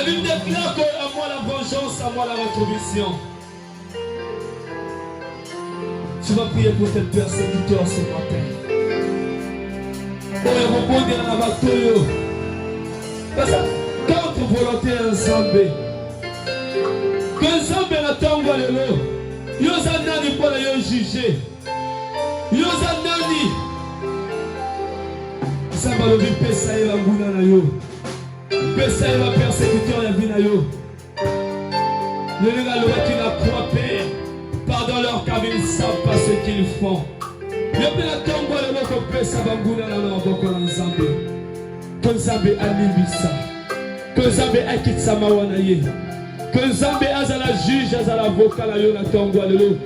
La Bible déclare que à moi la vengeance, à moi la rétribution. Tu vas prier pour tes persécuteurs ce matin. Oh, et rebondir dans la bataille. Parce que quand votre volonté est ensemble, que ensemble attend le lot, yosa nani pour le juger. Yosa nani. Ça va le vivre, ça y va goûter na yo. Ça y va persécuteur ya vie na yo. Le gars qui n'a point peur. Pardon leur car ils ne savent pas ce qu'ils font. Le père tombe le lot que peut ça va goûter na leur boko na Nzambe. Que Nzambe alibisa. Que Nzambe akite sa mawana ye. Que Nzambe azala juge azala avocat na yo na tombo le lot.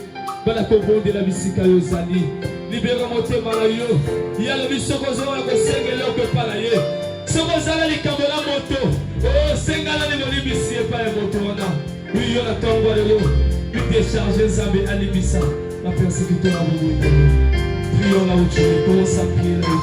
Bala ko bonde la bisika yo zali. Libérer mon thème à yo. Il y a le mission que vous avez que pas là. Ce que vous avez les caméras la moto. Oh, c'est gars là les libiciers pas les motos là. Oui, il y a la tombe à l'eau. Puis décharger Zambé à l'ibissa. La persécution à vous. Prions là où tu es. Commence à prier là où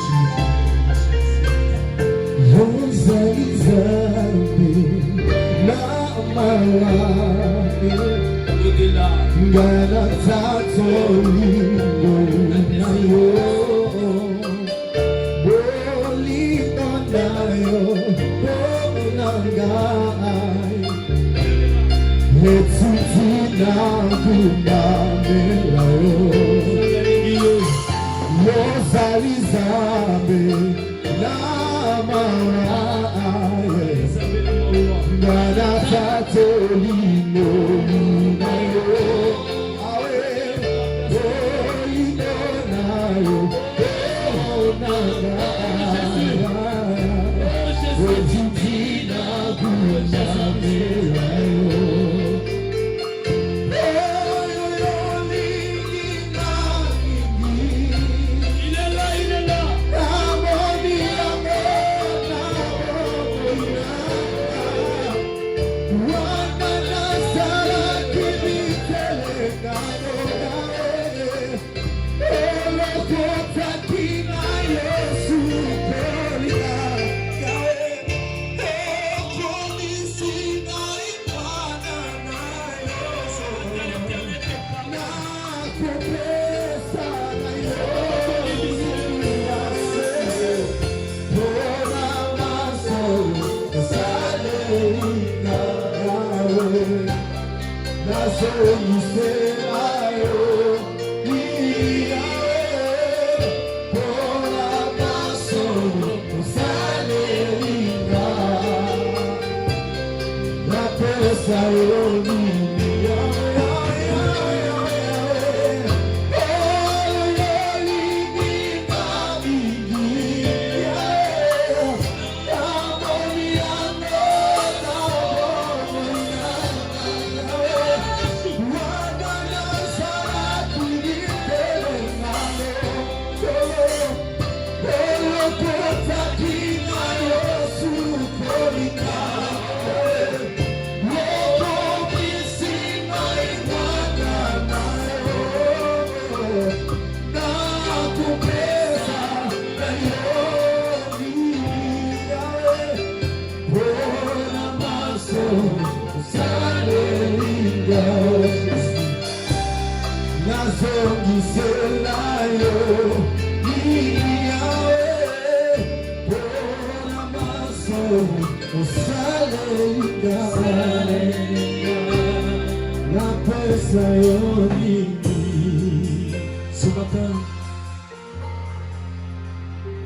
ce matin,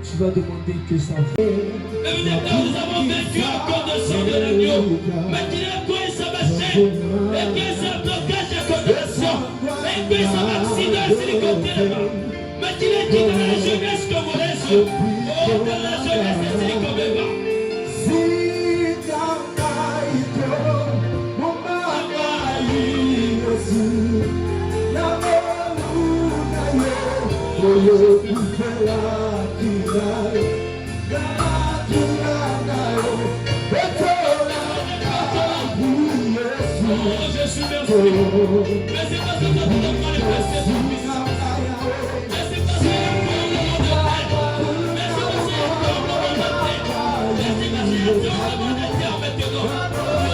tu vas demander que ça fait. Nous avons vaincu à cause de sang de l'agneau. Mais qu'il a quoi ça va chaîne. Et que ça blocage à cause de la sang. Et que ça va accident hélicoptère. Mais qu'il a dit dans la jeunesse comme on laisse. Oh, dans la jeunesse, c'est hélicoptère. Je suis merci. Mais c'est pas ça que vous devez les passer pour puissance. Mais c'est pas ça que vous devez mais c'est pas ça que vous devez mais c'est pas ça que vous devez maintenant.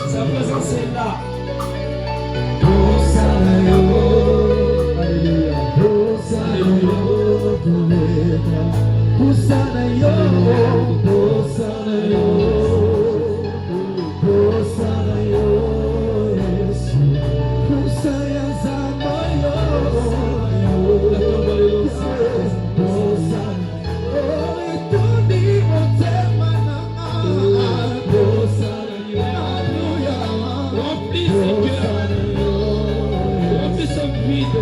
Sa présence est là. Remplis son cœur. Remplis son vide,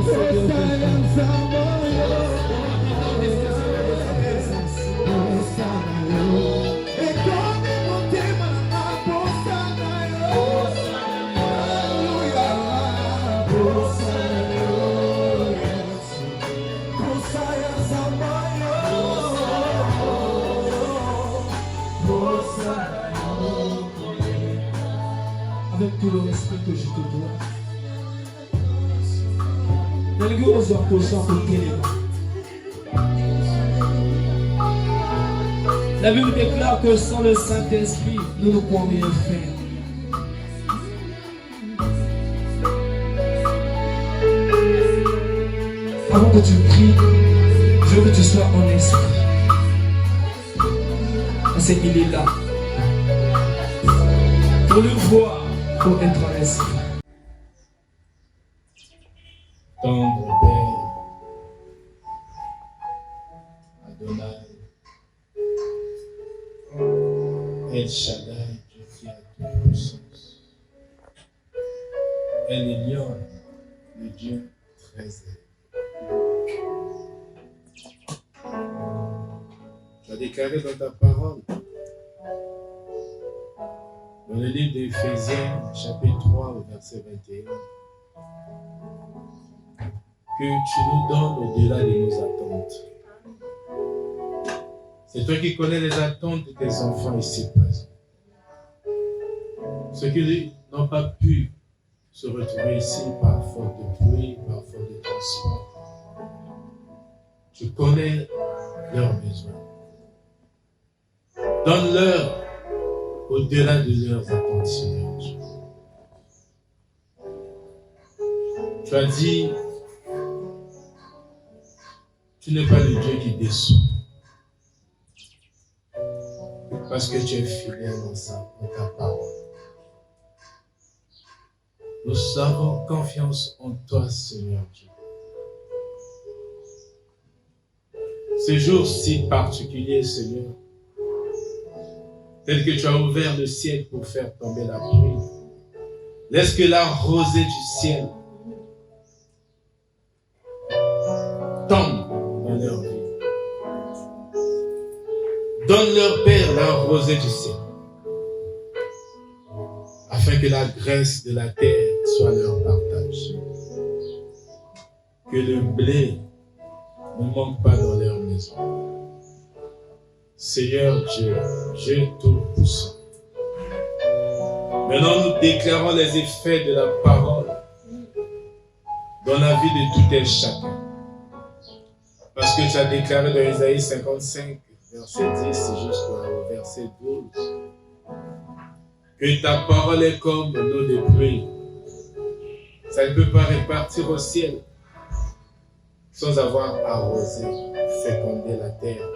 avec tout le respect que je te dois. Malgré aux opposants au téléphone. La Bible déclare que sans le Saint-Esprit, nous ne pouvons rien faire. Avant que tu pries, je veux que tu sois en esprit. Parce qu'il est là. Pour le voir, pour être en esprit. Tendre Père, Adonai, El Shaddai, Dieu qui a toute puissance, El Elyon, le Dieu très élevé. Tu as déclaré dans ta parole, dans le livre d'Éphésiens, chapitre 3, au verset 21, que tu nous donnes au-delà de nos attentes. C'est toi qui connais les attentes de tes enfants ici présents. Ceux qui n'ont pas pu se retrouver ici par faute de pluie, par faute de transport. Tu connais leurs besoins. Donne-leur au-delà de leurs attentes, Seigneur Dieu. Tu as dit, tu n'es pas le Dieu qui déçoit. Parce que tu es fidèle dans ta parole. Nous avons confiance en toi, Seigneur Dieu. Ce jour si particulier, Seigneur, tel que tu as ouvert le ciel pour faire tomber la pluie, laisse que la rosée du ciel tombe dans leur vie. Donne-leur, Père, la rosée du ciel, afin que la graisse de la terre soit leur partage. Que le blé ne manque pas dans leur maison. Seigneur Dieu, Dieu tout-puissant. Maintenant, nous déclarons les effets de la parole dans la vie de tout un chacun. Parce que tu as déclaré dans Isaïe 55, verset 10 jusqu'au verset 12, que ta parole est comme l'eau de pluie. Ça ne peut pas repartir au ciel sans avoir arrosé, fécondé la terre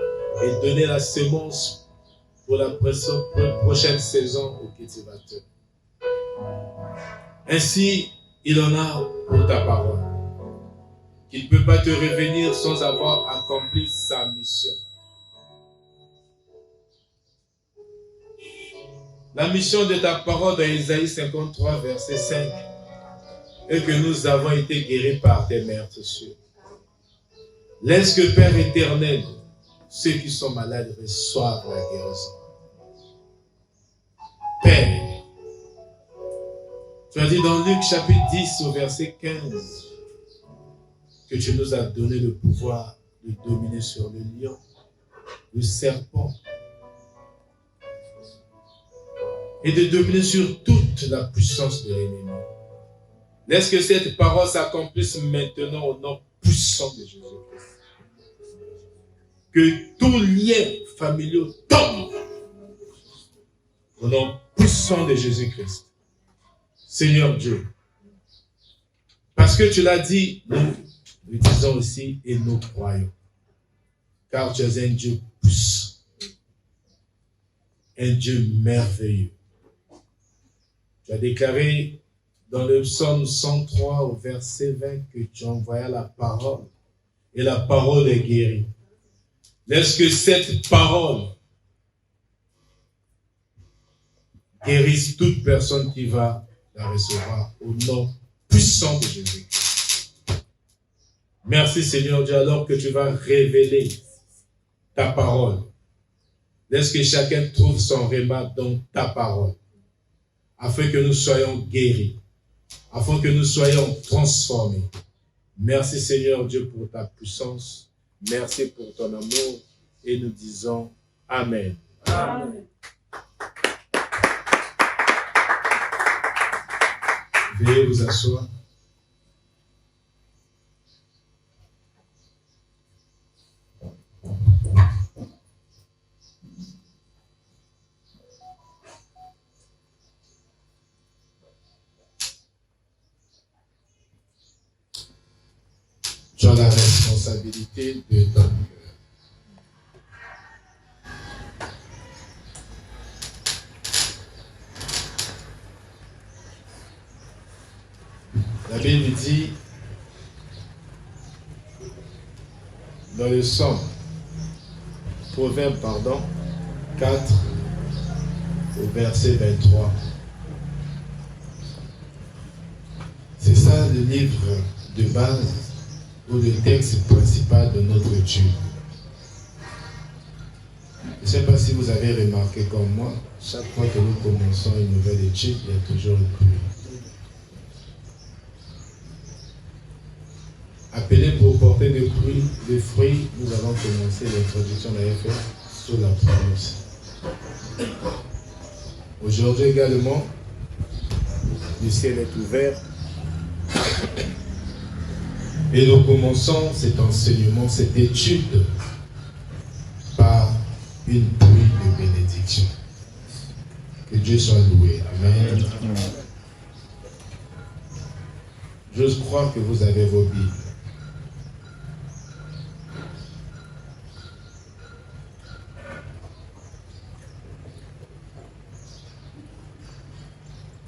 et donner la semence pour la prochaine saison au cultivateur. Ainsi, il en a pour ta parole, qu'il ne peut pas te revenir sans avoir accompli sa mission. La mission de ta parole dans Isaïe 53, verset 5, est que nous avons été guéris par tes meurtrissures. Laisse que Père éternel, ceux qui sont malades reçoivent la guérison. Père, Tu as dit dans Luc chapitre 10 au verset 15 que tu nous as donné le pouvoir de dominer sur le lion, le serpent et de dominer sur toute la puissance de l'ennemi. Laisse que cette parole s'accomplisse maintenant au nom puissant de Jésus-Christ. Que tout lien familial tombe au nom puissant de Jésus-Christ. Seigneur Dieu, parce que tu l'as dit, nous le disons aussi et nous croyons. Car tu es un Dieu puissant, un Dieu merveilleux. Tu as déclaré dans le psaume 103 au verset 20 que tu envoyais la parole et la parole est guérie. Laisse que cette parole guérisse toute personne qui va la recevoir au nom puissant de Jésus. Merci Seigneur Dieu, alors que tu vas révéler ta parole. Laisse que chacun trouve son réma dans ta parole, afin que nous soyons guéris, afin que nous soyons transformés. Merci Seigneur Dieu pour ta puissance, merci pour ton amour, et nous disons Amen. Amen. Veuillez vous asseoir. Tu as la responsabilité de ton cœur. La Bible dit dans le psaume, Proverbe, 4 au verset 23. C'est ça le livre de base ou le texte principal de notre étude. Je ne sais pas si vous avez remarqué comme moi, chaque fois que nous commençons une nouvelle étude, il y a toujours une pluie. Appelé pour porter des fruits, nous allons commencer l'introduction de la FF sur la promesse. Aujourd'hui également, le ciel est ouvert et nous commençons cet enseignement, cette étude par une pluie de bénédiction. Que Dieu soit loué. Amen. J'ose croire que vous avez vos Bibles.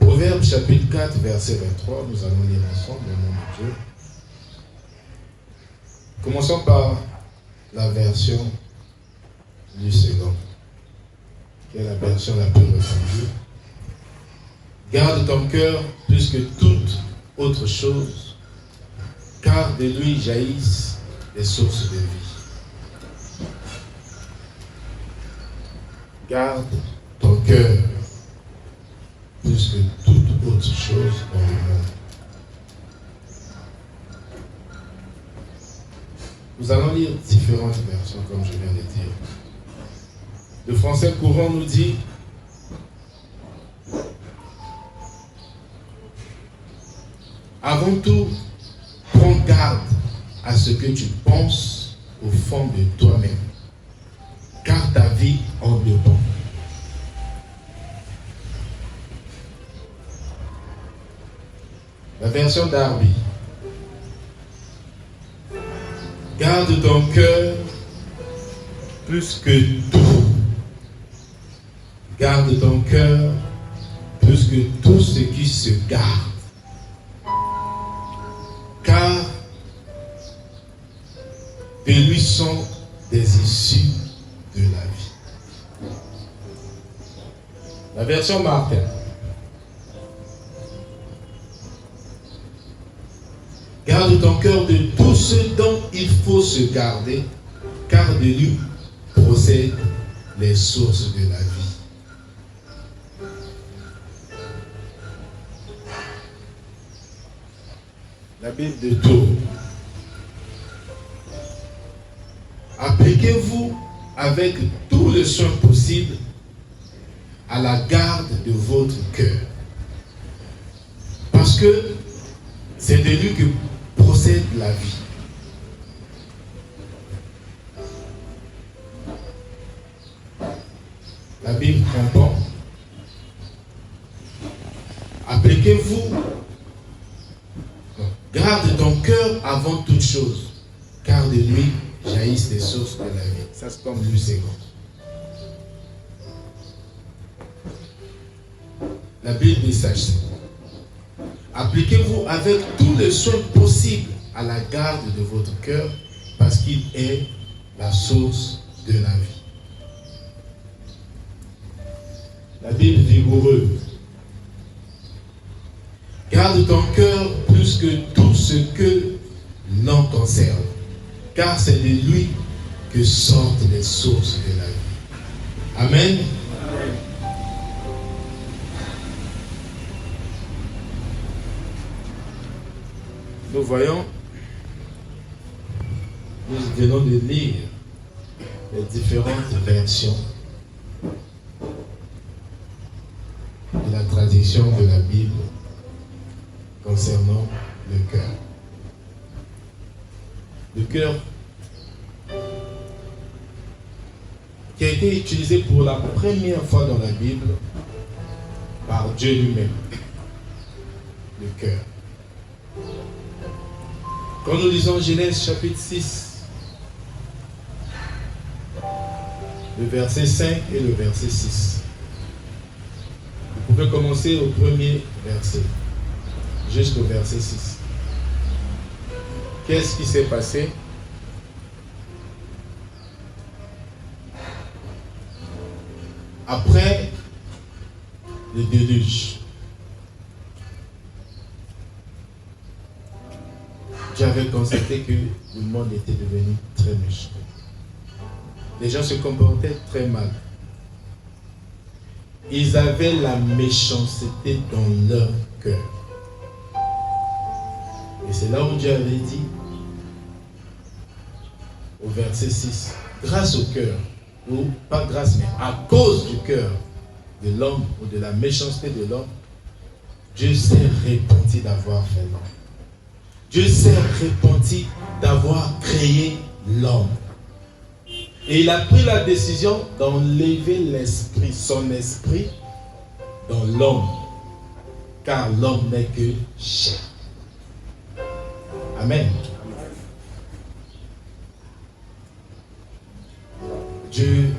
Proverbe chapitre 4, verset 23, nous allons lire ensemble au nom de Dieu. Commençons par la version du second, qui est la version la plus répandue. Garde ton cœur plus que toute autre chose, car de lui jaillissent les sources de vie. Garde ton cœur plus que toute autre chose dans le monde. Nous allons lire différentes versions, comme je viens de dire. Le français courant nous dit avant tout, prends garde à ce que tu penses au fond de toi-même, car ta vie en dépend. La version d'Arby. Garde ton cœur plus que tout. Garde ton cœur plus que tout ce qui se garde. Car de lui sont des issues de la vie. La version Martin. Garde ton cœur de tout ce dont il faut se garder, car de lui procèdent les sources de la vie. La Bible de Tours. Appliquez-vous avec tout le soin possible à la garde de votre cœur. Parce que c'est de lui que procède la vie. La Bible comprend. Appliquez-vous. Garde ton cœur avant toute chose, car de lui jaillissent les sources de la vie. Ça, c'est comme lui, c'est bon. La Bible dit ça. Appliquez-vous avec tous les soins possibles à la garde de votre cœur, parce qu'il est la source de la vie. La Bible vigoureuse. Garde ton cœur plus que tout ce que l'on conserve, car c'est de lui que sortent les sources de la vie. Amen. Nous voyons, nous venons de lire les différentes versions de la traduction de la Bible concernant le cœur. Le cœur qui a été utilisé pour la première fois dans la Bible par Dieu lui-même. Le cœur. Quand nous lisons Genèse chapitre 6, le verset 5 et le verset 6. Vous pouvez commencer au premier verset jusqu'au verset 6. Qu'est-ce qui s'est passé? Après le déluge, j'avais constaté que le monde était devenu très méchant. Les gens se comportaient très mal. Ils avaient la méchanceté dans leur cœur. Et c'est là où Dieu avait dit, au verset 6, grâce au cœur, ou pas grâce, mais à cause du cœur de l'homme ou de la méchanceté de l'homme, Dieu s'est repenti d'avoir fait l'homme. Dieu s'est repenti d'avoir créé l'homme. Et il a pris la décision d'enlever l'esprit, son esprit, dans l'homme. Car l'homme n'est que chair. Amen. Dieu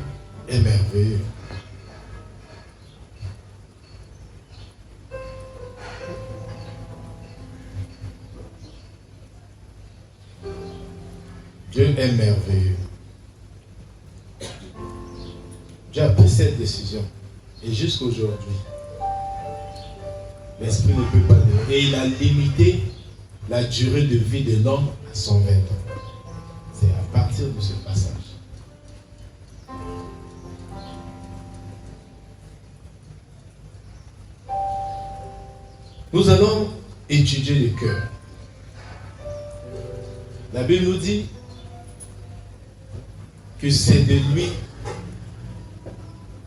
est merveilleux. Dieu est merveilleux. Dieu a pris cette décision. Et jusqu'aujourd'hui, l'esprit ne peut pas le... Et il a limité la durée de vie de l'homme à 120 ans. C'est à partir de ce passage. Nous allons étudier le cœur. La Bible nous dit que c'est de lui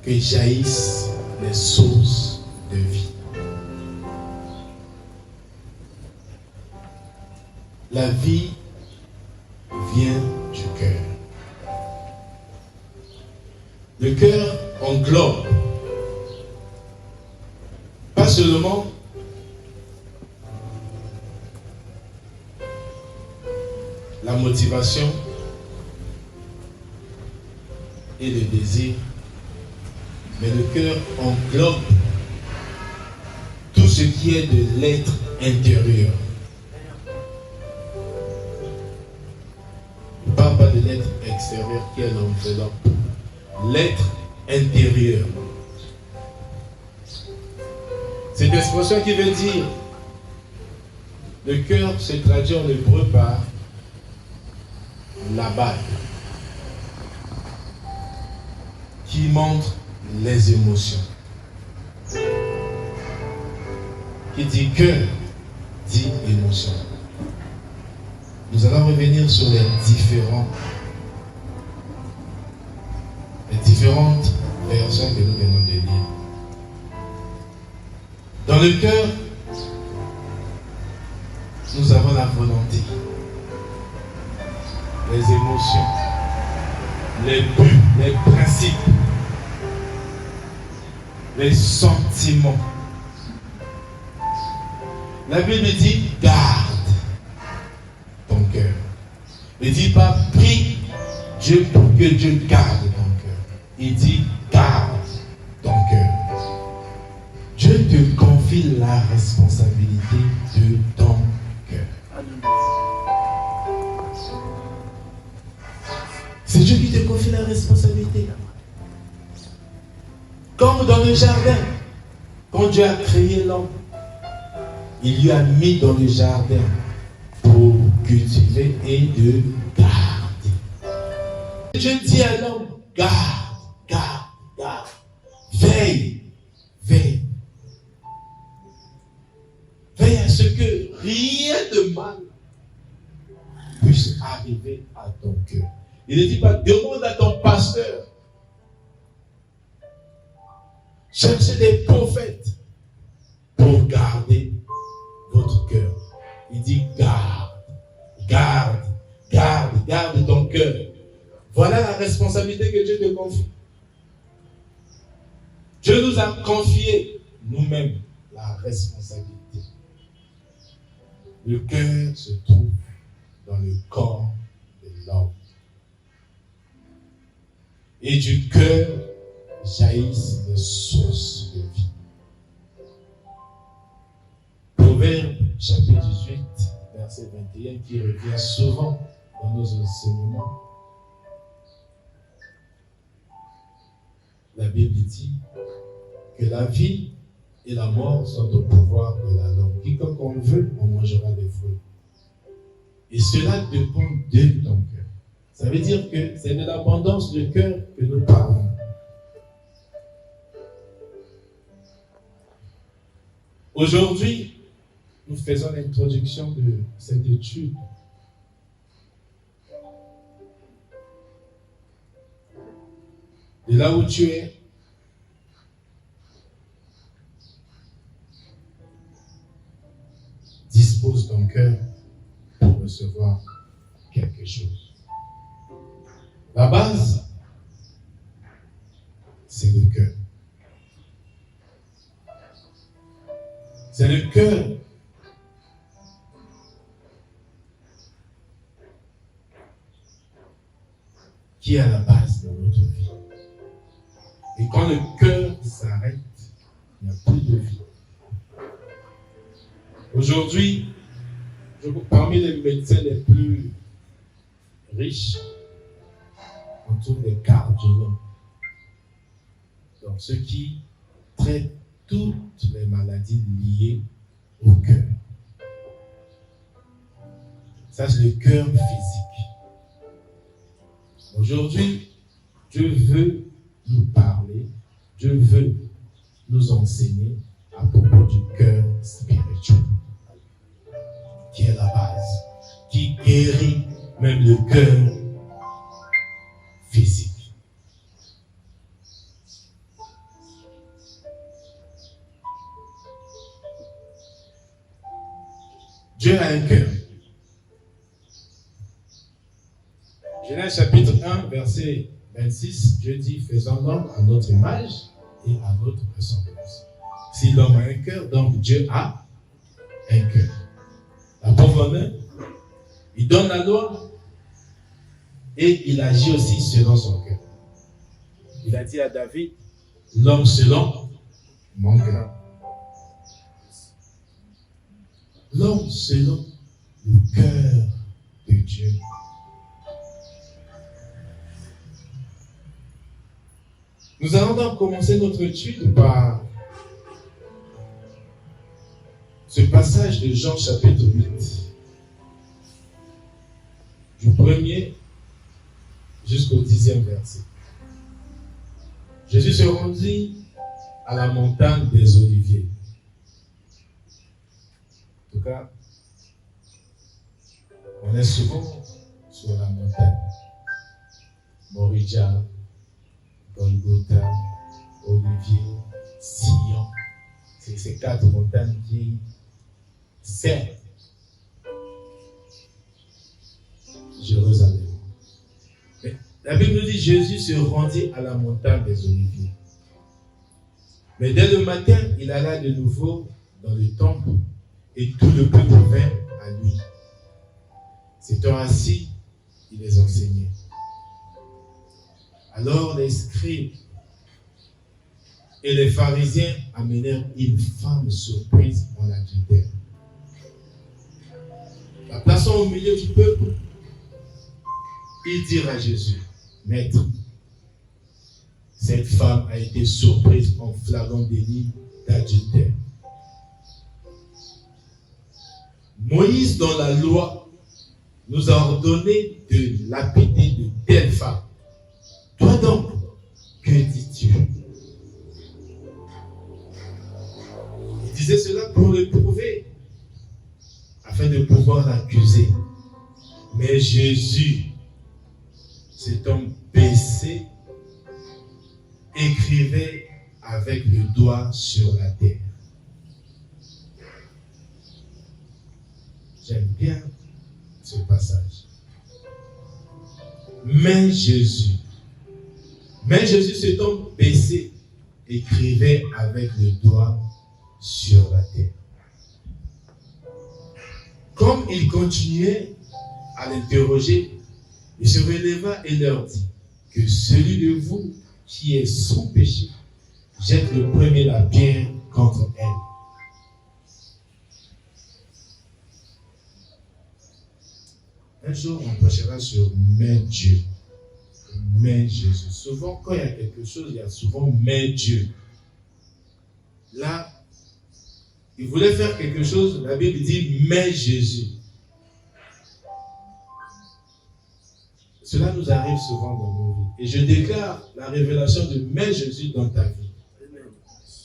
que jaillissent les sources de vie. La vie vient du cœur. Le cœur englobe pas seulement la motivation et le désir, mais le cœur englobe tout ce qui est de l'être intérieur. Je ne parle pas de l'être extérieur qui est l'enveloppe. L'être intérieur. Cette expression qui veut dire le cœur se traduit en hébreu par la balle, qui montre les émotions. Qui dit cœur, dit émotion. Nous allons revenir sur les différentes versions que nous venons de lire. Dans le cœur, nous avons la volonté, les émotions, les buts, les principes, les sentiments. La Bible dit garde ton cœur. Ne dit pas prie Dieu pour que Dieu garde ton cœur. Il dit garde ton cœur. Dieu te confie la responsabilité de ton cœur. C'est Dieu qui te confie la responsabilité. Comme dans le jardin, quand Dieu a créé l'homme, il lui a mis dans le jardin pour cultiver et de garder. Dieu dit à l'homme, garde, garde, garde, veille, veille. Veille à ce que rien de mal puisse arriver à ton cœur. Il ne dit pas, demande à ton pasteur. Cherchez des prophètes pour garder votre cœur. Il dit garde, garde, garde, garde ton cœur. Voilà la responsabilité que Dieu te confie. Dieu nous a confié nous-mêmes la responsabilité. Le cœur se trouve dans le corps de l'homme. Et du cœur jaillissent les sources de vie. Proverbe chapitre 18, verset 21, qui revient souvent dans nos enseignements. La Bible dit que la vie et la mort sont au pouvoir de la langue. Quiconque on veut, on mangera des fruits. Et cela dépend de ton cœur. Ça veut dire que c'est de l'abondance de cœur que nous parlons. Aujourd'hui, nous faisons l'introduction de cette étude. De là où tu es, dispose ton cœur pour recevoir quelque chose. La base, c'est le cœur. C'est le cœur qui est à la base de notre vie. Et quand le cœur s'arrête, il n'y a plus de vie. Aujourd'hui, parmi les médecins les plus riches, on trouve des cardiologues. Donc ceux qui traitent toutes les maladies liées au cœur. Ça, c'est le cœur physique. Aujourd'hui, Dieu veut nous parler, Dieu veut nous enseigner à propos du cœur spirituel, qui est la base, qui guérit même le cœur physique. Dieu a un cœur. Genèse chapitre 1, verset 26, Dieu dit, faisons l'homme à notre image et à notre ressemblance. Si l'homme a un cœur, donc Dieu a un cœur. La pauvre main, il donne la loi et il agit aussi selon son cœur. Il a dit à David, l'homme selon mon cœur. L'homme selon le cœur de Dieu. Nous allons donc commencer notre étude par ce passage de Jean chapitre 8. Du 1er jusqu'au 10e verset. Jésus se rendit à la montagne des Oliviers. En tout cas, On est souvent sur la montagne. Moridia, Golgotha, Olivier, Sion. C'est ces 4 montagnes qui servent Jérusalem. Mais la Bible nous dit Jésus se rendit à la montagne des Oliviers. Mais dès le matin, il alla de nouveau dans le temple et tout le peuple vint à lui. S'étant assis, il les enseignait. Alors les scribes et les pharisiens amenèrent une femme surprise en adultère. La plaçant au milieu du peuple, ils dirent à Jésus, Maître, cette femme a été surprise en flagrant délit d'adultère. Moïse, dans la loi, nous a ordonné de lapider de telles femmes. Toi donc, que dis-tu? Il disait cela pour le prouver, afin de pouvoir l'accuser. Mais Jésus, cet homme baissé, écrivait avec le doigt sur la terre. J'aime bien ce passage. Mais Jésus, cet homme baissé, écrivait avec le doigt sur la terre. Comme il continuait à l'interroger, il se releva et leur dit que celui de vous qui est sans péché jette le premier la pierre contre elle. Un jour, on prêchera sur mais Dieu, mais Jésus. Souvent, quand il y a quelque chose, il y a souvent mais Dieu. Là, il voulait faire quelque chose, la Bible dit mais Jésus. Cela nous arrive souvent dans nos vies. Et je déclare la révélation de mais Jésus dans ta vie.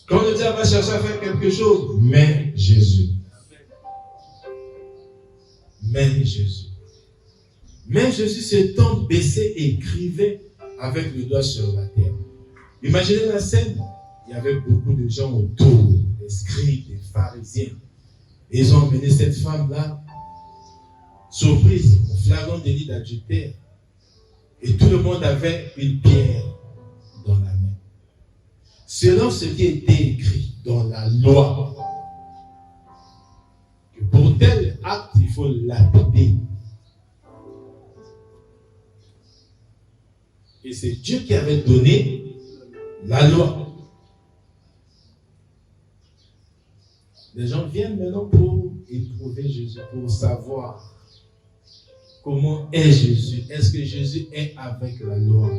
Quand le diable va chercher à faire quelque chose, mais Jésus. Mais Jésus. Mais Jésus s'étant baissé et écrivait avec le doigt sur la terre. Imaginez la scène. Il y avait beaucoup de gens autour, des scribes, des pharisiens. Et ils ont emmené cette femme-là, surprise, au flagrant délit d'adultère. Et tout le monde avait une pierre dans la main. Selon ce qui était écrit dans la loi, que pour tel acte, il faut lapider. Et c'est Dieu qui avait donné la loi. Les gens viennent maintenant pour éprouver Jésus, pour savoir comment est Jésus. Est-ce que Jésus est avec la loi?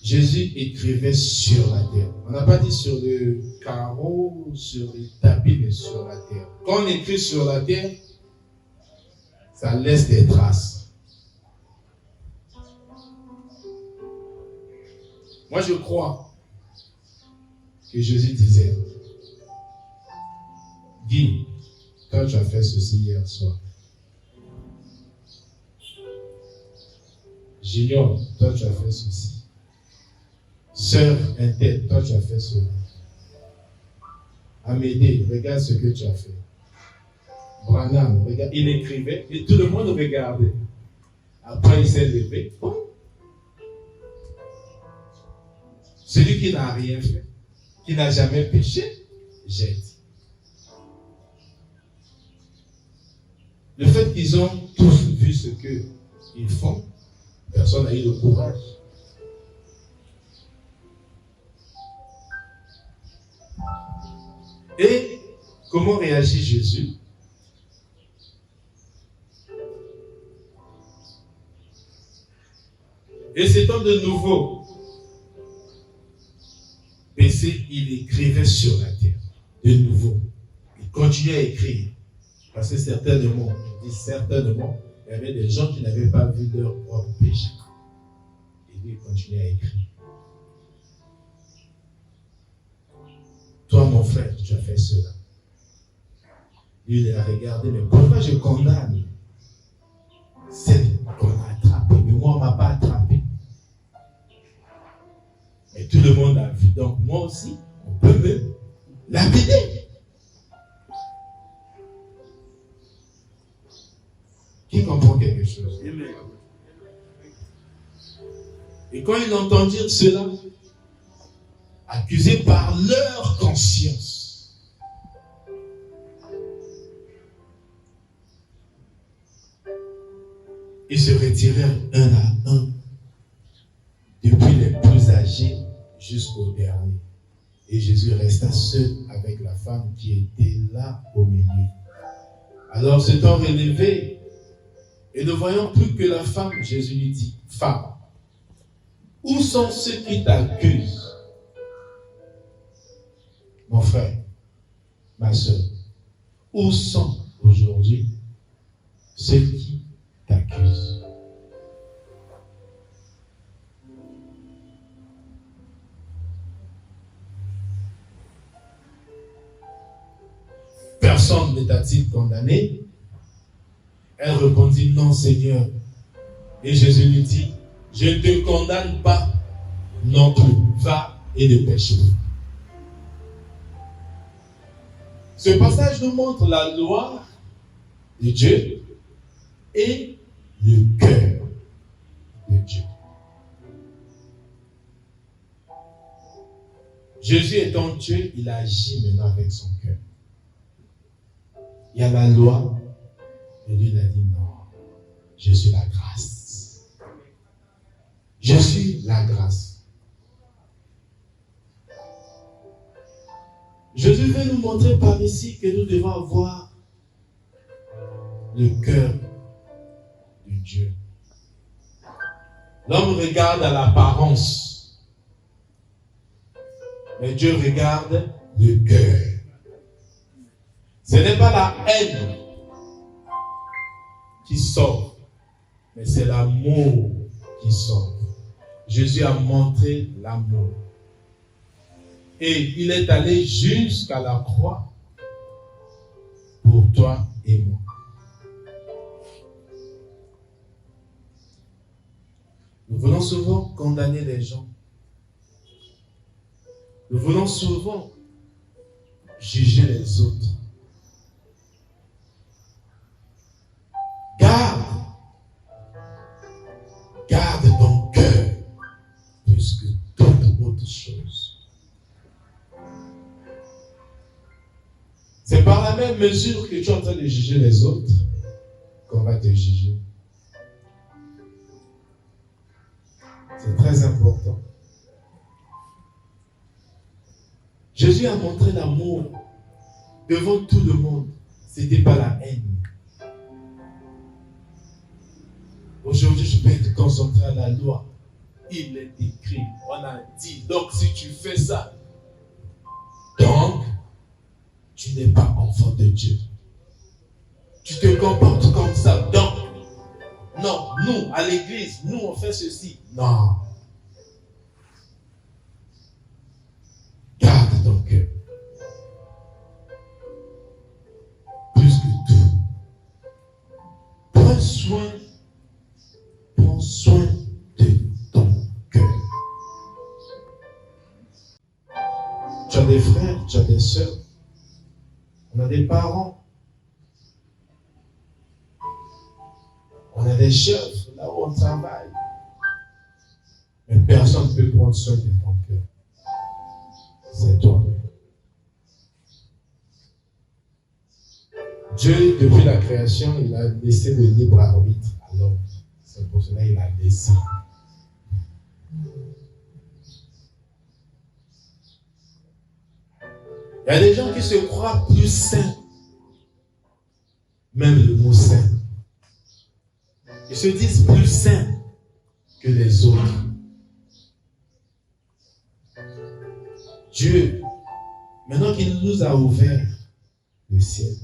Jésus écrivait sur la terre. On n'a pas dit sur le carreau, sur les tapis, mais sur la terre. Quand on écrit sur la terre, ça laisse des traces. Moi, je crois que Jésus disait, Guy, toi, tu as fait ceci hier soir. Junior, toi, tu as fait ceci. Sœur Intel, toi, tu as fait cela. Amédée, regarde ce que tu as fait. Branham, regarde, il écrivait et tout le monde regardait. Après, il s'est levé. Oh. Celui qui n'a rien fait, qui n'a jamais péché, jette. Le fait qu'ils ont tous vu ce qu'ils font, personne n'a eu le courage. Et comment réagit Jésus? Et s'étant de nouveau baissé, il écrivait sur la terre. De nouveau. Il continuait à écrire. Parce que certainement, je dis certainement, il y avait des gens qui n'avaient pas vu leur propre péché. Et lui, il continuait à écrire. Toi, mon frère, tu as fait cela. Il les a regardés, mais pourquoi je condamne celle qu'on a attrapée, mais moi, on ne m'a pas attrapé. Et tout le monde a vu. Donc, moi aussi, on peut me lapider. Qui comprend quelque chose? Et quand ils entendirent cela, accusés par leur conscience, ils se retirèrent un à un, depuis les plus âgés jusqu'au dernier. Et Jésus resta seul avec la femme qui était là au milieu. Alors s'étant relevé, et ne voyant plus que la femme, Jésus lui dit, « Femme, où sont ceux qui t'accusent? » Mon frère, ma soeur, où sont aujourd'hui ceux qui t'accusent? Personne ne t'a-t-il condamné? Elle répondit, non Seigneur. Et Jésus lui dit, je ne te condamne pas non plus. Va et ne pêche pas. Ce passage nous montre la loi de Dieu et le cœur de Dieu. Jésus étant Dieu, il agit maintenant avec son cœur. Il y a la loi, et lui il a dit non, je suis la grâce. Je suis la grâce. Jésus veut nous montrer par ici que nous devons avoir le cœur de Dieu. L'homme regarde à l'apparence, mais Dieu regarde le cœur. Ce n'est pas la haine qui sauve, mais c'est l'amour qui sauve. Jésus a montré l'amour. Et il est allé jusqu'à la croix pour toi et moi. Nous voulons souvent condamner les gens. Nous voulons souvent juger les autres. Garde ton cœur plus que toute autre chose. C'est par la même mesure que tu es en train de juger les autres qu'on va te juger. C'est très important. Jésus a montré l'amour devant tout le monde. Ce n'était pas la haine. Aujourd'hui, je peux être concentré à la loi. Il est écrit, on a dit. Donc, si tu fais ça, donc, tu n'es pas enfant de Dieu. Tu te comportes comme ça. Donc, non, nous, à l'église, nous, on fait ceci. Non. Garde ton cœur. Plus que tout. Prends soin de ton cœur. Tu as des frères, tu as des sœurs, on a des parents, on a des chefs, là où on travaille. Mais personne ne peut prendre soin de ton cœur. C'est toi. Dieu, depuis la création, il a laissé le libre arbitre à l'homme. C'est pour cela qu'il a laissé. Il y a des gens qui se croient plus saints. Même le mot saint. Ils se disent plus saints que les autres. Dieu, maintenant qu'il nous a ouvert le ciel,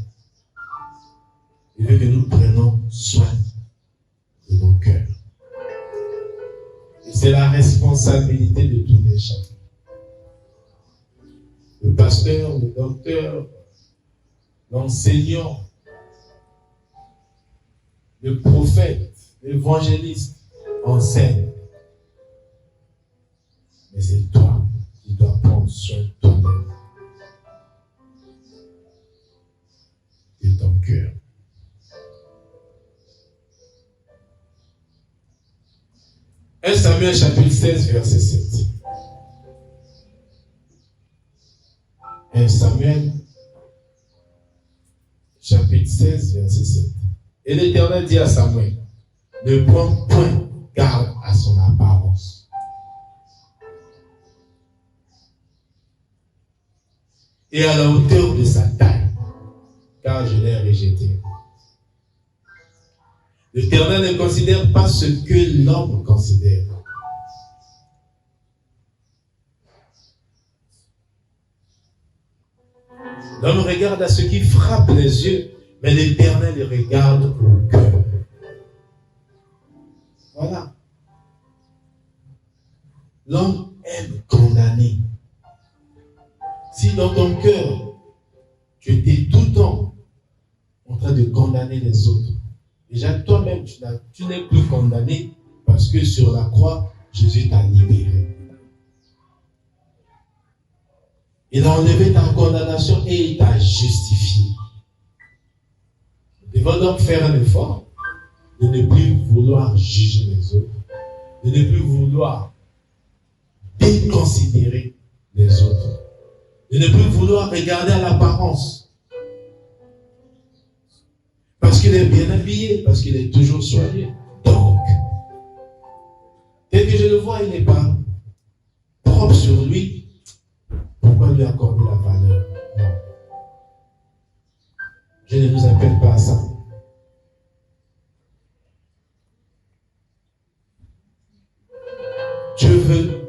il veut que nous prenions soin de nos cœurs. Et c'est la responsabilité de tous les gens. Le pasteur, le docteur, l'enseignant, le prophète, l'évangéliste enseigne. Mais c'est toi qui dois prendre soin de toi-même, de ton cœur. Un Samuel chapitre 16, verset 7. 1 Samuel chapitre 16, verset 7. Et l'Éternel dit à Samuel, ne prends point garde à son apparence. Et à la hauteur de sa taille, car je l'ai rejeté. L'Éternel ne considère pas ce que l'homme considère. L'homme regarde à ce qui frappe les yeux, mais l'Éternel regarde au cœur. Voilà. L'homme aime condamner. Si dans ton cœur, tu étais tout le temps en train de condamner les autres, déjà toi-même, tu n'es plus condamné parce que sur la croix, Jésus t'a libéré. Il a enlevé ta condamnation et il t'a justifié. Il va donc faire un effort de ne plus vouloir juger les autres, de ne plus vouloir déconsidérer les autres, de ne plus vouloir regarder à l'apparence. Parce qu'il est bien habillé, parce qu'il est toujours soigné. Donc, dès que je le vois, il n'est pas propre sur lui. Pourquoi lui accorder la valeur? Non. Je ne vous appelle pas à ça. Dieu veut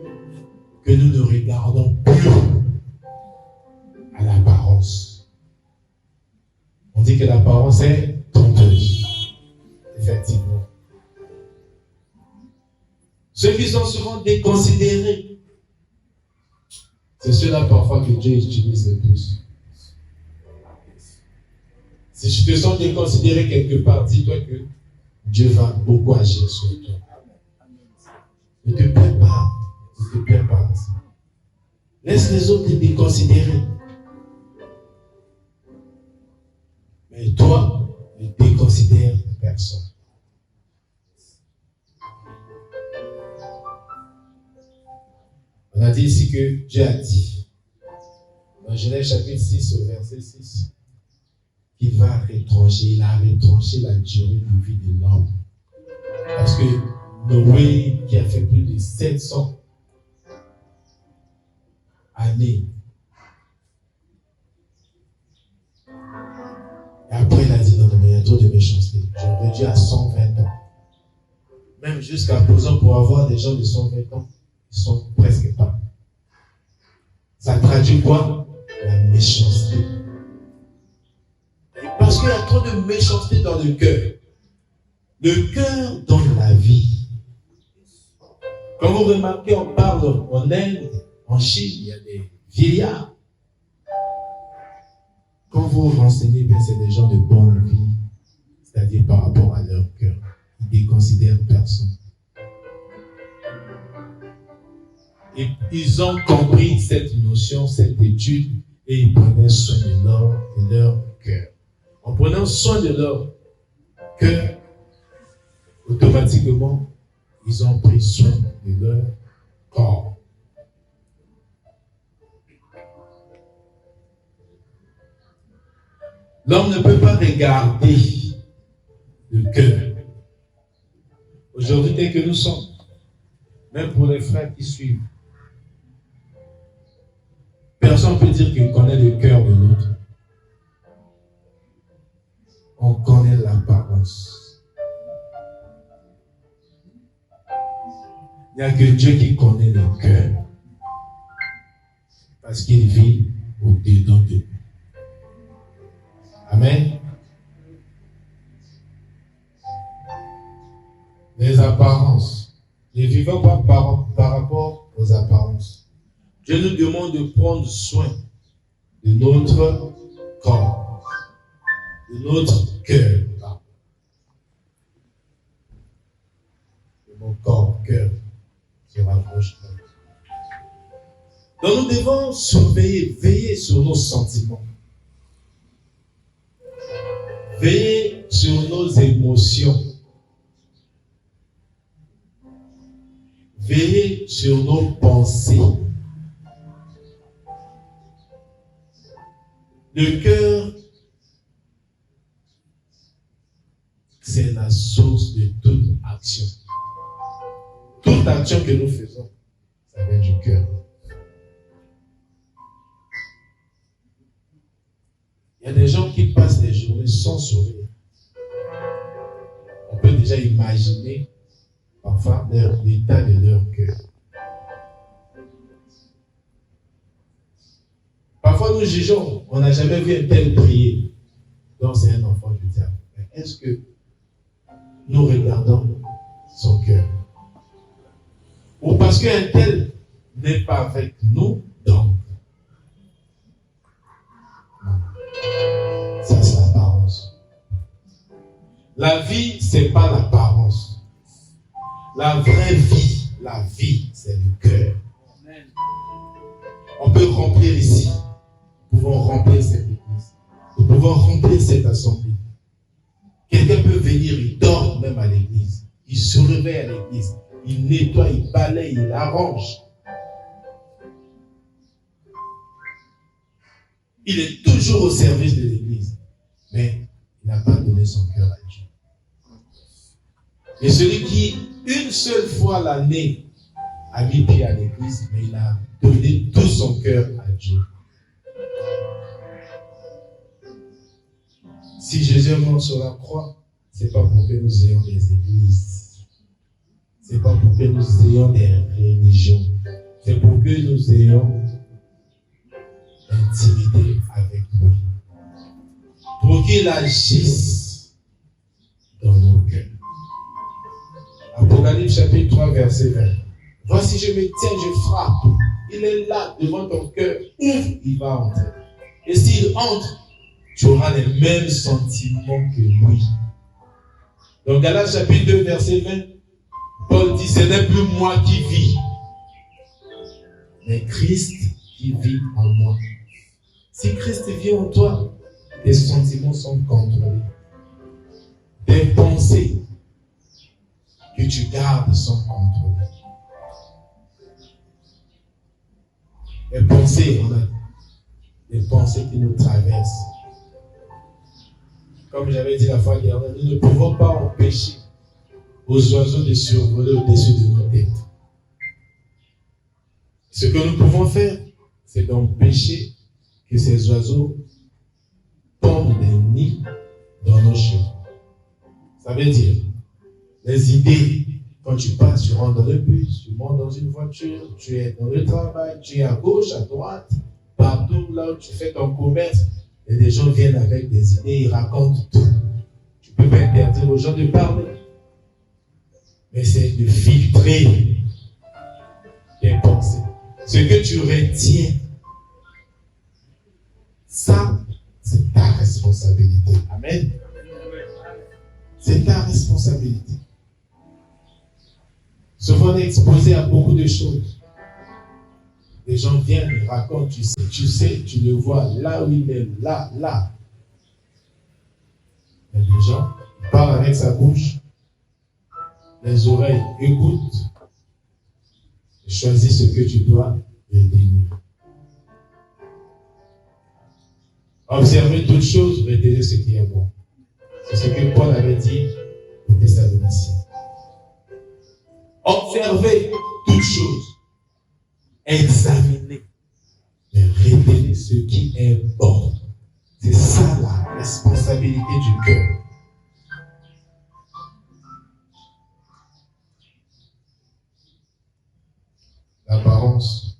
que nous ne regardons plus à l'apparence. On dit que l'apparence est trompeuse. Effectivement. Ceux qui sont souvent déconsidérés, c'est ceux-là parfois que Dieu utilise le plus. Si tu te sens déconsidéré quelque part, dis-toi que Dieu va beaucoup agir sur toi. Ne te plains pas. Ne te plains pas. Laisse les autres te déconsidérer. Mais toi, ne déconsidère personne. On a dit ici que Dieu a dit, dans Genèse chapitre 6 au verset 6, qu'il va retrancher, il a retranché la durée de vie de l'homme. Parce que Noé, qui a fait plus de 700 années, et après il a dit non, mais il y a trop de méchanceté. Je réduis à 120 ans. Même jusqu'à présent, pour avoir des gens de 120 ans, ils sont presque pas. Ça traduit quoi? La méchanceté. Et parce qu'il y a trop de méchanceté dans le cœur. Le cœur donne la vie. Quand vous remarquez, on parle en Inde, en Chine, il y a des vieillards. Quand vous vous renseignez, bien, c'est des gens de bonne vie, c'est-à-dire par rapport à leur cœur. Ils ne déconsidèrent personne. Et ils ont compris cette notion, cette étude, et ils prenaient soin de leur cœur. En prenant soin de leur cœur, automatiquement, ils ont pris soin de leur corps. L'homme ne peut pas regarder le cœur. Aujourd'hui, dès que nous sommes, même pour les frères qui suivent, personne ne peut dire qu'il connaît le cœur de l'autre. On connaît l'apparence. Il n'y a que Dieu qui connaît le cœur. Parce qu'il vit au-dedans de nous. Amen. Les apparences. Ne vivons pas par rapport aux apparences. Dieu nous demande de prendre soin de notre corps. de notre cœur. De mon corps, cœur, se rapproche. Donc nous devons surveiller, veiller sur nos sentiments. Veiller sur nos émotions. Veiller sur nos pensées. Le cœur, c'est la source de toute action. Toute action que nous faisons, ça vient du cœur. Il y a des gens qui passent des journées sans sourire. On peut déjà imaginer parfois l'état de leur cœur. Parfois nous jugeons, on n'a jamais vu un tel prier. Donc c'est un enfant du diable. Mais est-ce que nous regardons son cœur? Ou parce qu'un tel n'est pas avec nous, donc ça c'est l'apparence. La vie, c'est pas l'apparence. La vraie vie, c'est le cœur. On peut remplir ici. Nous pouvons remplir cette église. Nous pouvons remplir cette assemblée. Quelqu'un peut venir, il dort même à l'église. Il se réveille à l'église. Il nettoie, il balaye, il arrange. Il est toujours au service de l'église. Mais il n'a pas donné son cœur à Dieu. Et celui qui, une seule fois l'année, a mis pied à l'église, mais il a donné tout son cœur à Dieu. Si Jésus est mort sur la croix, c'est pas pour que nous ayons des églises. C'est pas pour que nous ayons des religions. C'est pour que nous ayons intimité avec lui. Pour qu'il agisse dans nos cœurs. Apocalypse chapitre 3, verset 20. Voici, je me tiens, je frappe. Il est là devant ton cœur. Ouvre, il va entrer. Et s'il entre, tu auras les mêmes sentiments que lui. Donc, Galates chapitre 2, verset 20, Paul dit, ce n'est plus moi qui vis, mais Christ qui vit en moi. Si Christ vit en toi, tes sentiments sont contrôlés. Tes pensées que tu gardes sont contrôlées. Les pensées, on a des pensées qui nous traversent. Comme j'avais dit la fois dernière, nous ne pouvons pas empêcher aux oiseaux de survoler au-dessus de nos têtes. Ce que nous pouvons faire, c'est d'empêcher que ces oiseaux pondent des nids dans nos chemins. Ça veut dire, les idées, quand tu passes, tu rentres dans le bus, tu montes dans une voiture, tu es dans le travail, tu es à gauche, à droite, partout là où tu fais ton commerce, et des gens viennent avec des idées, ils racontent tout. Tu peux pas interdire aux gens de parler. Mais c'est de filtrer tes pensées. Ce que tu retiens, ça, c'est ta responsabilité. Amen. C'est ta responsabilité. Souvent, on est exposé à beaucoup de choses. Les gens viennent, ils racontent, tu le vois, là où il est, là. Mais les gens, ils parlent avec sa bouche, les oreilles écoutent, et choisis ce que tu dois retenir. Observez toutes choses, retenez ce qui est bon. C'est ce que Paul avait dit aux Thessaloniciens. Observez toutes choses. Examinez. Mais retenez ce qui est bon. C'est ça la responsabilité du cœur. L'apparence.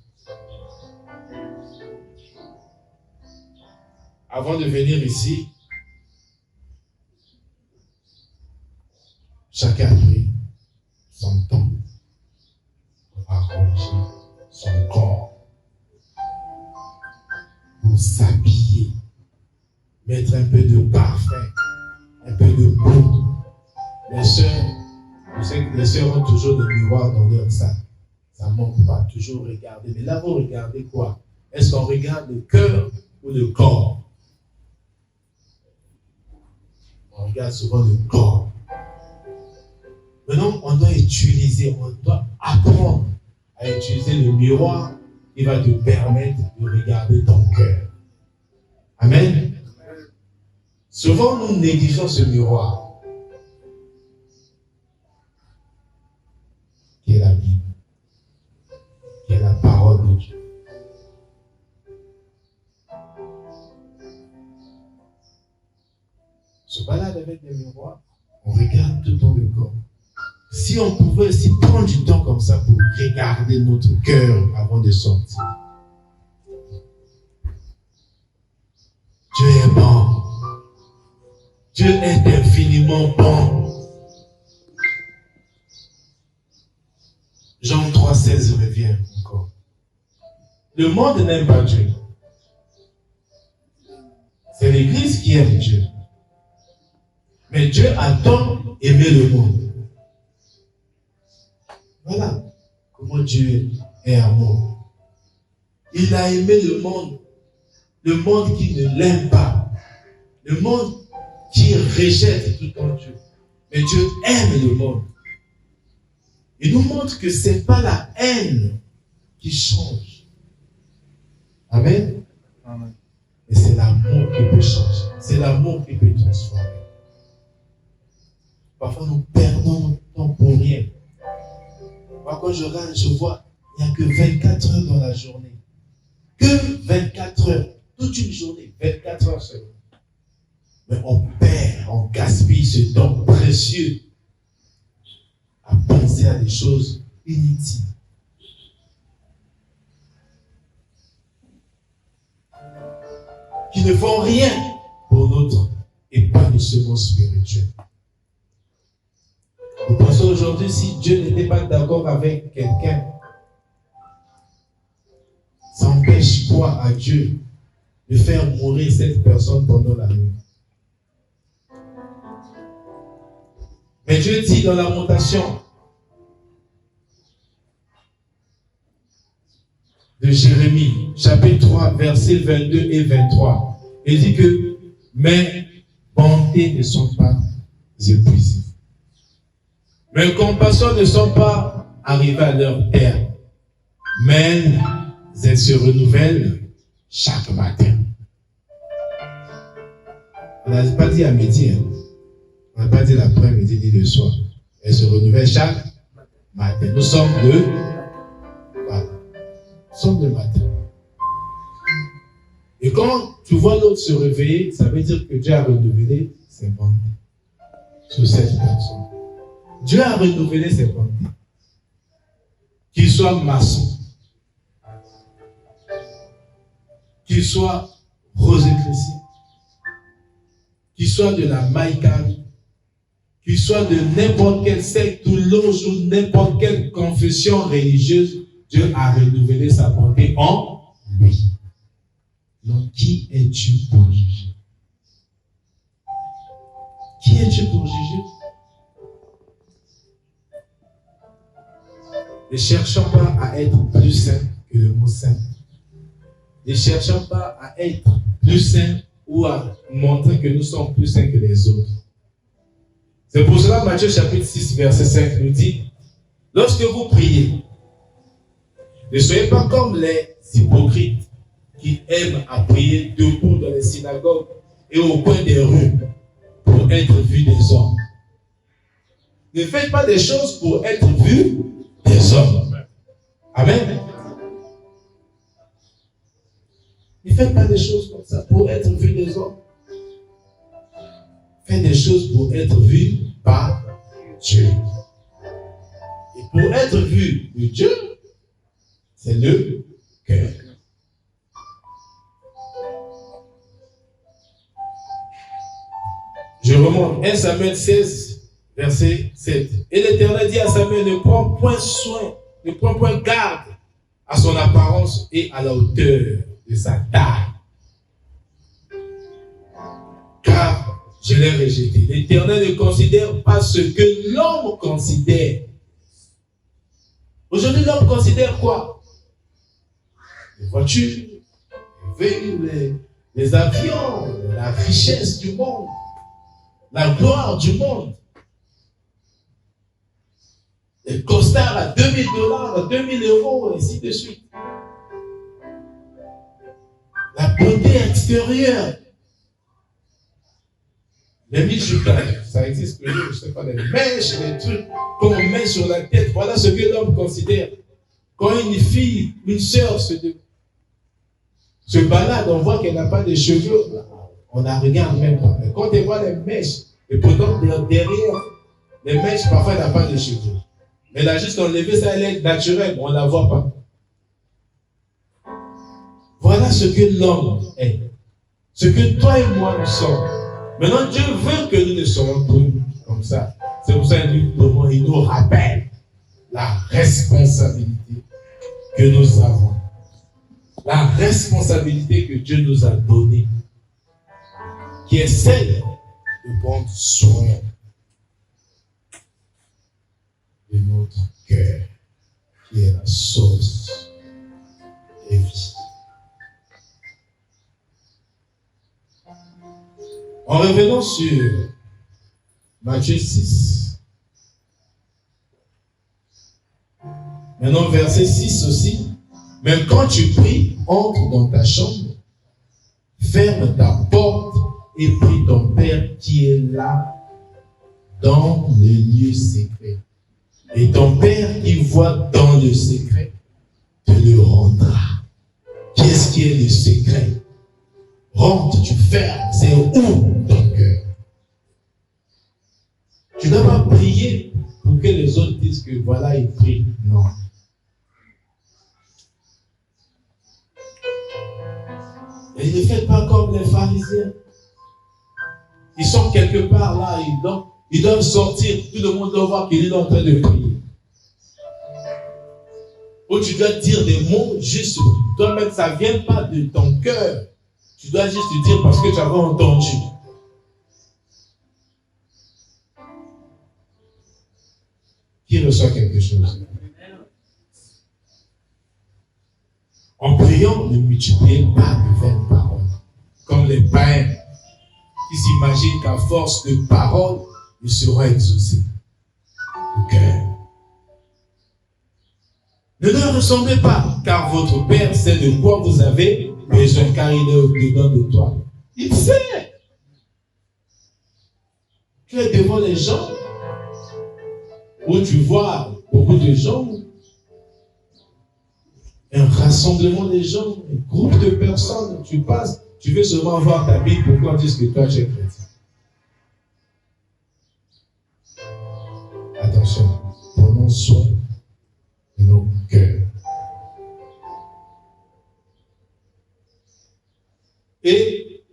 Avant de venir ici, chacun a pris son temps pour arranger son corps, pour s'habiller, mettre un peu de parfum, un peu de poudre. Les sœurs, je sais que les sœurs ont toujours des miroirs dans leur sac. Ça ne manque pas, toujours regarder. Mais là, vous regardez quoi? Est-ce qu'on regarde le cœur ou le corps? On regarde souvent le corps. Maintenant, on doit apprendre à utiliser le miroir qui va te permettre de regarder ton cœur. Amen. Souvent, nous négligeons ce miroir qui est la Bible, qui est la parole de Dieu. On se balade avec des miroirs, on regarde tout dans le corps. Si on pouvait aussi prendre du temps comme ça pour regarder notre cœur avant de sortir. Dieu est bon. Dieu est infiniment bon. Jean 3,16 revient encore. Le monde n'aime pas Dieu. C'est l'Église qui aime Dieu. Mais Dieu a tant aimé le monde. Voilà comment Dieu est amour. Il a aimé le monde qui ne l'aime pas, le monde qui rejette tout en Dieu. Mais Dieu aime le monde. Il nous montre que ce n'est pas la haine qui change. Amen. Amen. Et c'est l'amour qui peut changer. C'est l'amour qui peut transformer. Parfois nous perdons notre temps pour rien. Moi, quand je regarde, je vois, il n'y a que 24 heures dans la journée. Que 24 heures. Toute une journée, 24 heures seulement. Mais on perd, on gaspille ce temps précieux à penser à des choses inutiles. Qui ne font rien pour notre épanouissement spirituel. Vous pensez aujourd'hui, si Dieu n'était pas d'accord avec quelqu'un, ça empêche quoi à Dieu de faire mourir cette personne pendant la nuit? Mais Dieu dit dans Lamentation de Jérémie, chapitre 3, versets 22 et 23, il dit que mes bontés ne sont pas épuisées. Mes compassions ne sont pas arrivées à leur terme, mais elles se renouvellent chaque matin. On n'a pas dit à midi, hein. On n'a pas dit l'après-midi ni le soir. Elles se renouvellent chaque matin. Nous sommes voilà. Nous sommes le matin. Et quand tu vois l'autre se réveiller, ça veut dire que Dieu a renouvelé ses bontés sur cette personne. Dieu a renouvelé ses bontés. Qu'il soit maçon, qu'il soit rosicrucien, qu'il soit de la maïkari, qu'il soit de n'importe quelle secte ou loge ou n'importe quelle confession religieuse, Dieu a renouvelé sa bonté en lui. Donc, qui es-tu pour juger? Qui es-tu pour juger? Ne cherchons pas à être plus saints que le mot saint. Ne cherchons pas à être plus saints ou à montrer que nous sommes plus saints que les autres. C'est pour cela que Matthieu chapitre 6, verset 5 nous dit, lorsque vous priez, ne soyez pas comme les hypocrites qui aiment à prier debout dans les synagogues et au coin des rues pour être vus des hommes. Ne faites pas des choses pour être vus des hommes. Amen. Ne faites pas des choses comme ça pour être vus des hommes. Faites des choses pour être vus par Dieu. Et pour être vu de Dieu, c'est le cœur. Je remonte 1 Samuel 16, verset 7. Et l'Éternel dit à Samuel, ne prends point soin, ne prends point garde à son apparence et à la hauteur de sa taille. je l'ai rejeté. L'Éternel ne considère pas ce que l'homme considère. Aujourd'hui, l'homme considère quoi? Les voitures, les véhicules, les avions, la richesse du monde, la gloire du monde. Les costards à $2000, à 2000 €, et ainsi de suite. La beauté extérieure. Les mijoukages, ça existe plus, je ne sais pas, les mèches, les trucs qu'on met sur la tête. Voilà ce que l'homme considère. Quand une fille, une sœur se balade, on voit qu'elle n'a pas de cheveux, on la regarde même pas. Mais quand on voit les mèches, et pourtant derrière les mèches, parfois elle n'a pas de cheveux. Mais elle a juste enlevé ça, elle est naturelle, on ne la voit pas. Voilà ce que l'homme est. Ce que toi et moi nous sommes. Maintenant, Dieu veut que nous ne soyons plus comme ça. C'est pour ça qu'il nous rappelle la responsabilité que nous avons. La responsabilité que Dieu nous a donnée, qui est celle de prendre soin de notre cœur, qui est la source de vie. En revenant sur Matthieu 6, maintenant verset 6 aussi, même quand tu pries, entre dans ta chambre, ferme ta porte et prie ton Père qui est là dans le lieu secret. Et ton Père qui voit dans le secret te le rendra. Qu'est-ce qui est le secret? Rentre, tu fermes, c'est où ton cœur? Tu ne dois pas prier pour que les autres disent que voilà, ils prient. Non. Et ne faites pas comme les pharisiens. Ils sont quelque part là, ils doivent sortir, tout le monde doit voir qu'il est en train de prier. Ou tu dois dire des mots juste, toi-même, ça ne vient pas de ton cœur. Tu dois juste te dire parce que tu avais entendu. Qui reçoit quelque chose? En priant, ne multipliez pas de vaines paroles. Comme les païens qui s'imaginent qu'à force de paroles, ils seront exaucés. Le cœur. Ne leur ressemblez pas, car votre Père sait de quoi vous avez besoin, car il est au-dedans de toi. Il sait. Tu es devant les gens, où tu vois beaucoup de gens, un rassemblement de gens, un groupe de personnes, tu passes, tu veux seulement voir ta Bible pour qu'on dise que toi tu es chrétien. Attention, prenons soin de nos cœurs. Et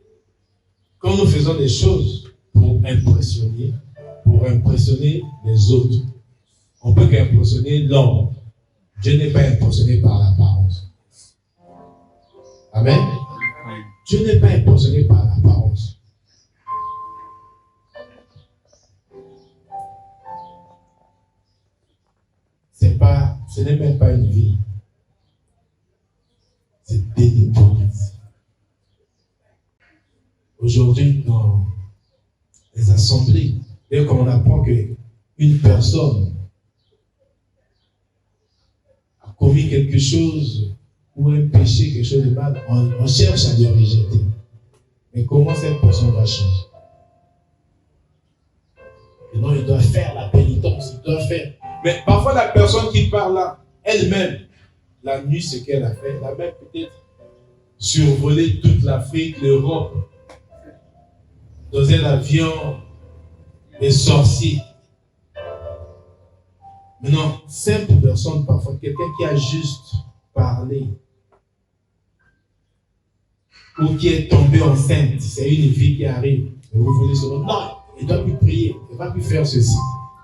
quand nous faisons des choses pour impressionner les autres, on peut qu'impressionner l'homme. Dieu n'est pas impressionné par l'apparence. Amen. Dieu n'est pas impressionné par l'apparence. Ce n'est même pas une vie. C'est des hypocrisies. Aujourd'hui, dans les assemblées, dès qu'on apprend qu'une personne a commis quelque chose ou un péché, quelque chose de mal, on cherche à le rejeter. Mais comment cette personne va changer? Et non, il doit faire la pénitence, il doit faire. Mais parfois, la personne qui parle là, elle-même, la nuit, ce qu'elle a fait, elle a même peut-être survolé toute l'Afrique, l'Europe, dans un avion, des sorciers. Maintenant, simple personne, parfois, quelqu'un qui a juste parlé, ou qui est tombé enceinte, c'est une vie qui arrive, et vous voulez se dire, non, il ne doit plus prier, il ne va plus faire ceci,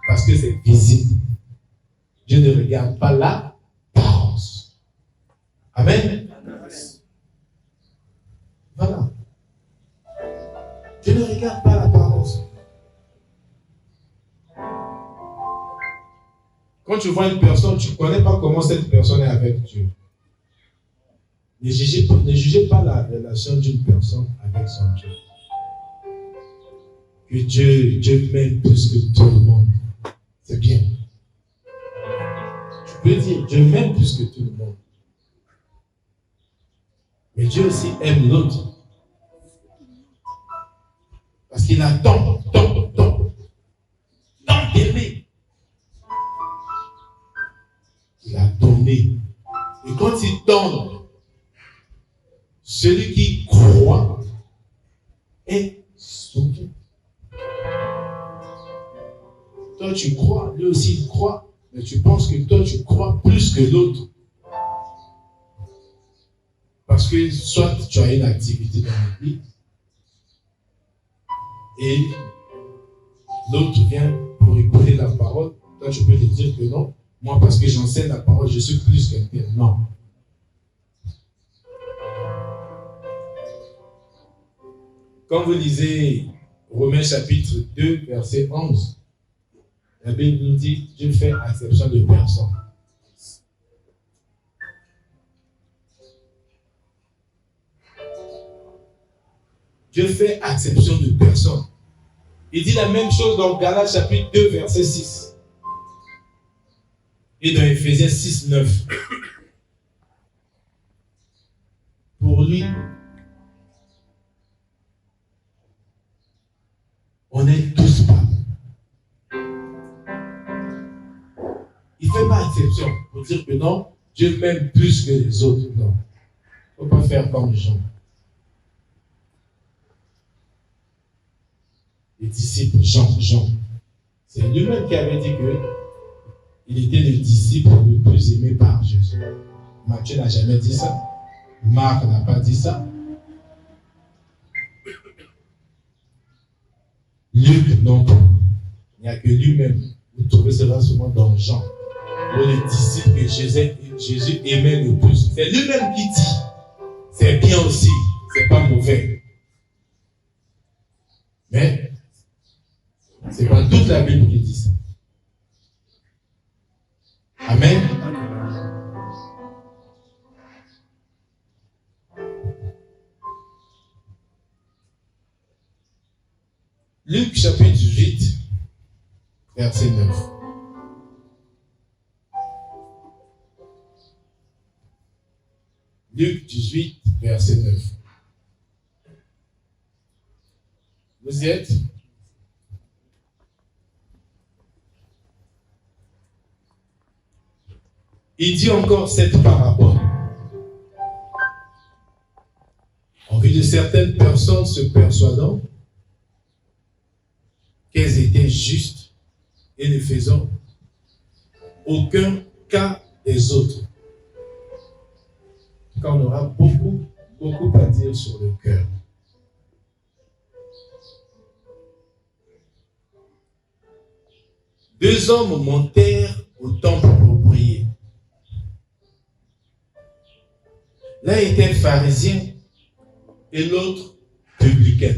parce que c'est visible. Dieu ne regarde pas l'apparence. Amen. Voilà. Dieu ne regarde pas l'apparence. Quand tu vois une personne, tu ne connais pas comment cette personne est avec Dieu. Ne jugez pas la relation d'une personne avec son Dieu. Que Dieu m'aime plus que tout le monde. C'est bien. Tu peux dire, Dieu m'aime plus que tout le monde. Mais Dieu aussi aime l'autre. Parce qu'il a tant d'aimer. Il a donné. Et quand il donne, celui qui croit est sauvé. Toi, tu crois, lui aussi il croit, mais tu penses que toi, tu crois plus que l'autre. Parce que soit tu as une activité dans l'église, et l'autre vient pour écouter la parole. Toi, tu peux lui dire que non. Moi, parce que j'enseigne la parole, je suis plus quelqu'un. Non. Quand vous lisez Romains chapitre 2, verset 11, la Bible nous dit, Dieu fait exception de personne. Dieu fait exception de personne. Il dit la même chose dans Galates chapitre 2, verset 6. Et dans Éphésiens 6, 9. Pour lui, on est tous pareils. Il ne fait pas exception pour dire que non, Dieu m'aime plus que les autres. Non. Il ne faut pas faire comme les gens. Les disciples, Jean. C'est lui-même qui avait dit qu'il était le disciple le plus aimé par Jésus. Matthieu n'a jamais dit ça. Marc n'a pas dit ça. Luc non plus. Il n'y a que lui-même. Vous trouvez cela seulement dans Jean. Pour les disciples que Jésus aimait le plus. C'est lui-même qui dit. C'est bien aussi. C'est pas mauvais. Mais c'est pas toute la Bible qui dit ça. Amen. Luc chapitre 8, verset 9. Luc 18, verset 9. Vous y êtes? Il dit encore cette parabole. En vue de certaines personnes se persuadant qu'elles étaient justes et ne faisant aucun cas des autres. Car on aura beaucoup à dire sur le cœur. Deux hommes montèrent au temple pour prier. L'un était pharisien et l'autre publicain.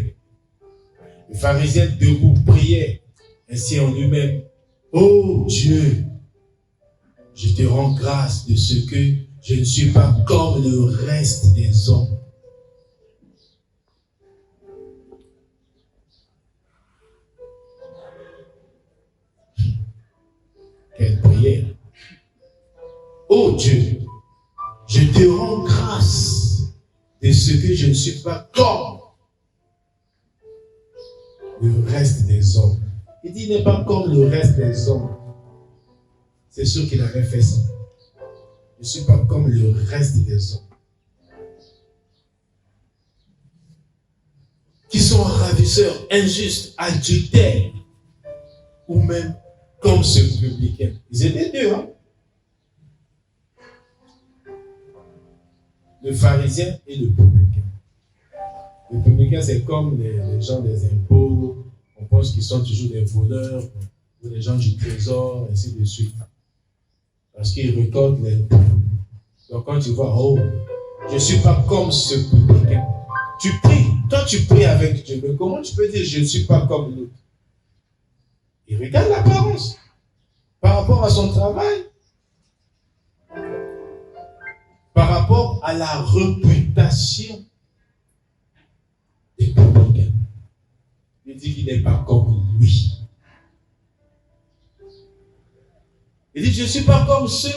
Le pharisien debout priait ainsi en lui-même. Oh Dieu, je te rends grâce de ce que je ne suis pas comme le reste des hommes. Quelle prière. Oh Dieu, je te rends grâce de ce que je ne suis pas comme le reste des hommes. Il dit, il n'est pas comme le reste des hommes. C'est sûr qu'il avait fait ça. Je ne suis pas comme le reste des hommes. Qui sont ravisseurs, injustes, adultères, ou même comme ce publicain. Ils étaient deux, hein? Le pharisien et le publicain. Le publicain, c'est comme les gens des impôts. On pense qu'ils sont toujours des voleurs, ou les gens du trésor, ainsi de suite. Parce qu'ils récoltent les impôts. Donc quand tu vois, oh, je ne suis pas comme ce publicain. Tu pries, toi tu pries avec Dieu, mais comment tu peux dire je ne suis pas comme l'autre? Il regarde l'apparence. par rapport à son travail, par rapport à la réputation des publicains. Il dit qu'il n'est pas comme lui. Il dit, je ne suis pas comme ceux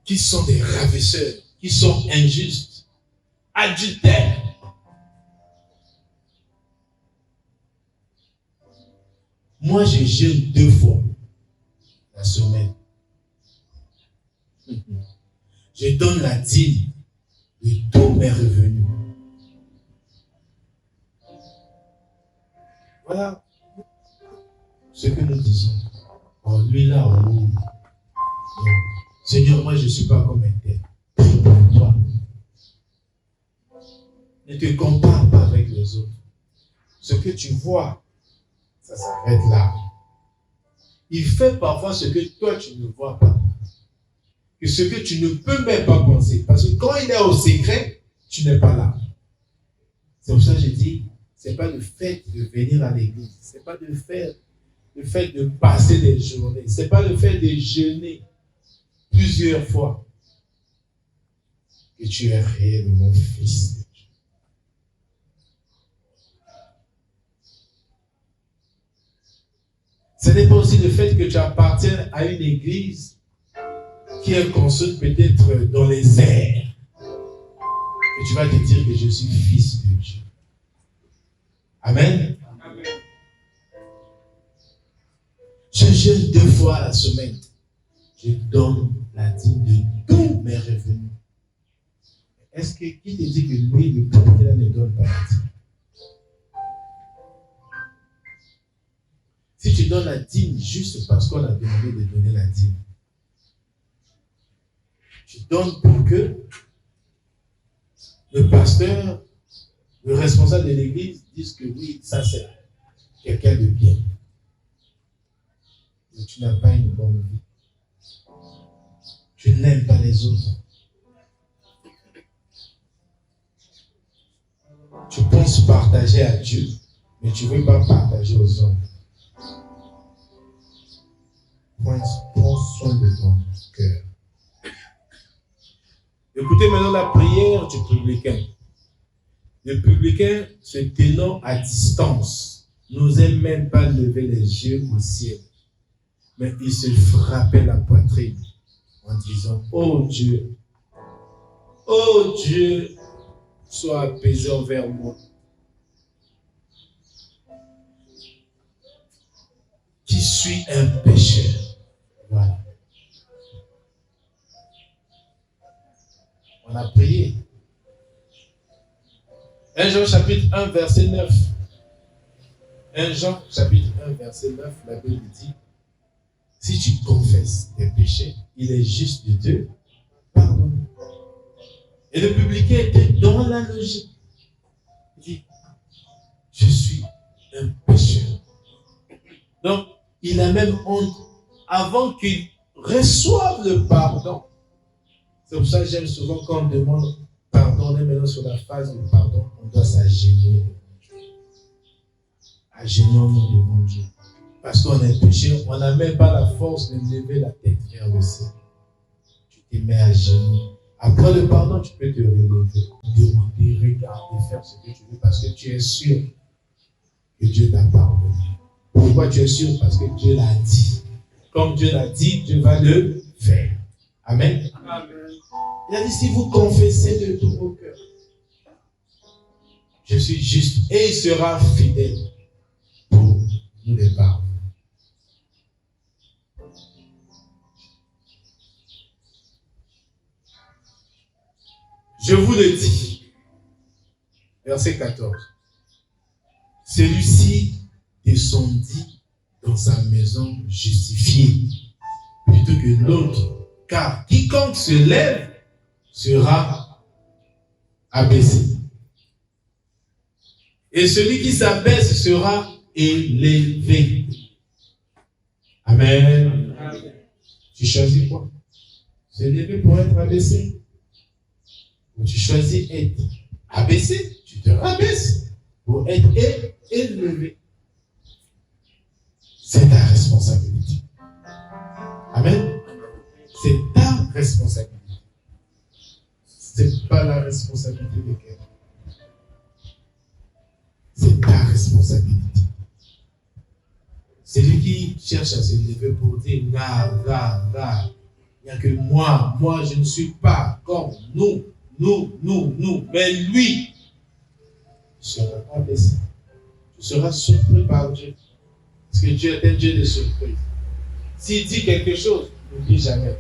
qui sont des ravisseurs, qui sont injustes, adultères. Moi, je jeûne 2 fois la semaine. Je donne la dîme de tous mes revenus. Voilà ce que nous disons. Oh, lui là, oh. Non. Seigneur, moi je ne suis pas comme un tel. Prie pour toi. Ne te compare pas avec les autres. Ce que tu vois, ça s'arrête là. Il fait parfois ce que toi tu ne vois pas. Et ce que tu ne peux même pas penser. Parce que quand il est au secret, tu n'es pas là. C'est pour ça que je dis, ce n'est pas le fait de venir à l'église. Ce n'est pas le fait de passer des journées. Ce n'est pas le fait de jeûner plusieurs fois que tu es réellement fils de Dieu. Ce n'est pas aussi le fait que tu appartiennes à une église qui est construite peut-être dans les airs que tu vas te dire que je suis fils de Dieu. Amen. Amen. Je jeûne 2 fois la semaine. Je donne la dîme de tous mes revenus. Est-ce que qui te dit que lui, le publicain, ne donne pas la dîme? Si tu donnes la dîme juste parce qu'on a demandé de donner la dîme, tu donnes pour que le pasteur, le responsable de l'église dise que oui, ça c'est quelqu'un de bien. Mais tu n'as pas une bonne vie. Tu n'aimes pas les autres. Tu penses partager à Dieu, mais tu ne veux pas partager aux hommes. Prends soin de ton cœur. Écoutez maintenant la prière du publicain. Le publicain, se tenant à distance, n'osait même pas lever les yeux au ciel. Mais il se frappait la poitrine en disant, oh Dieu, sois apaisé envers moi. Qui suis un pécheur. Voilà. On a prié. 1 Jean chapitre 1 verset 9. 1 Jean chapitre 1 verset 9, la Bible dit, si tu confesses tes péchés, il est juste de Dieu. Pardon. Et le publicain était dans la logique. Il dit, je suis un pécheur. Donc, il a même honte avant qu'il reçoive le pardon. C'est pour ça que j'aime souvent quand on demande pardon, on est maintenant sur la phase de pardon, on doit s'agenouiller devant Dieu. Agenouillons-nous devant Dieu. Parce qu'on est péché, on n'a même pas la force de lever la tête vers le ciel. Tu te mets à genoux. Après le pardon, tu peux te relever, demander, regarder, faire ce que tu veux, parce que tu es sûr que Dieu t'a pardonné. Pourquoi tu es sûr? Parce que Dieu l'a dit. Comme Dieu l'a dit, Dieu va le faire. Amen. Amen. Il a dit, si vous confessez de tout vos cœurs, je suis juste, et il sera fidèle pour nous les pardonner. Je vous le dis, verset 14, celui-ci descendit dans sa maison justifié, plutôt que l'autre, car quiconque se lève sera abaissé. Et celui qui s'abaisse sera élevé. Amen. Amen. Tu choisis quoi? Se lever pour être abaissé? Ou tu choisis être abaissé? Tu te rabaisses pour être élevé. c'est ta responsabilité. Amen. C'est ta responsabilité. C'est pas la responsabilité de quelqu'un. C'est ta responsabilité. C'est lui qui cherche à se lever pour dire, là. Il n'y a que moi, je ne suis pas comme nous. Mais lui, ne sera pas blessé. Tu seras surpris par Dieu. Parce que Dieu est un Dieu de surprise. S'il dit quelque chose, n'oublie jamais.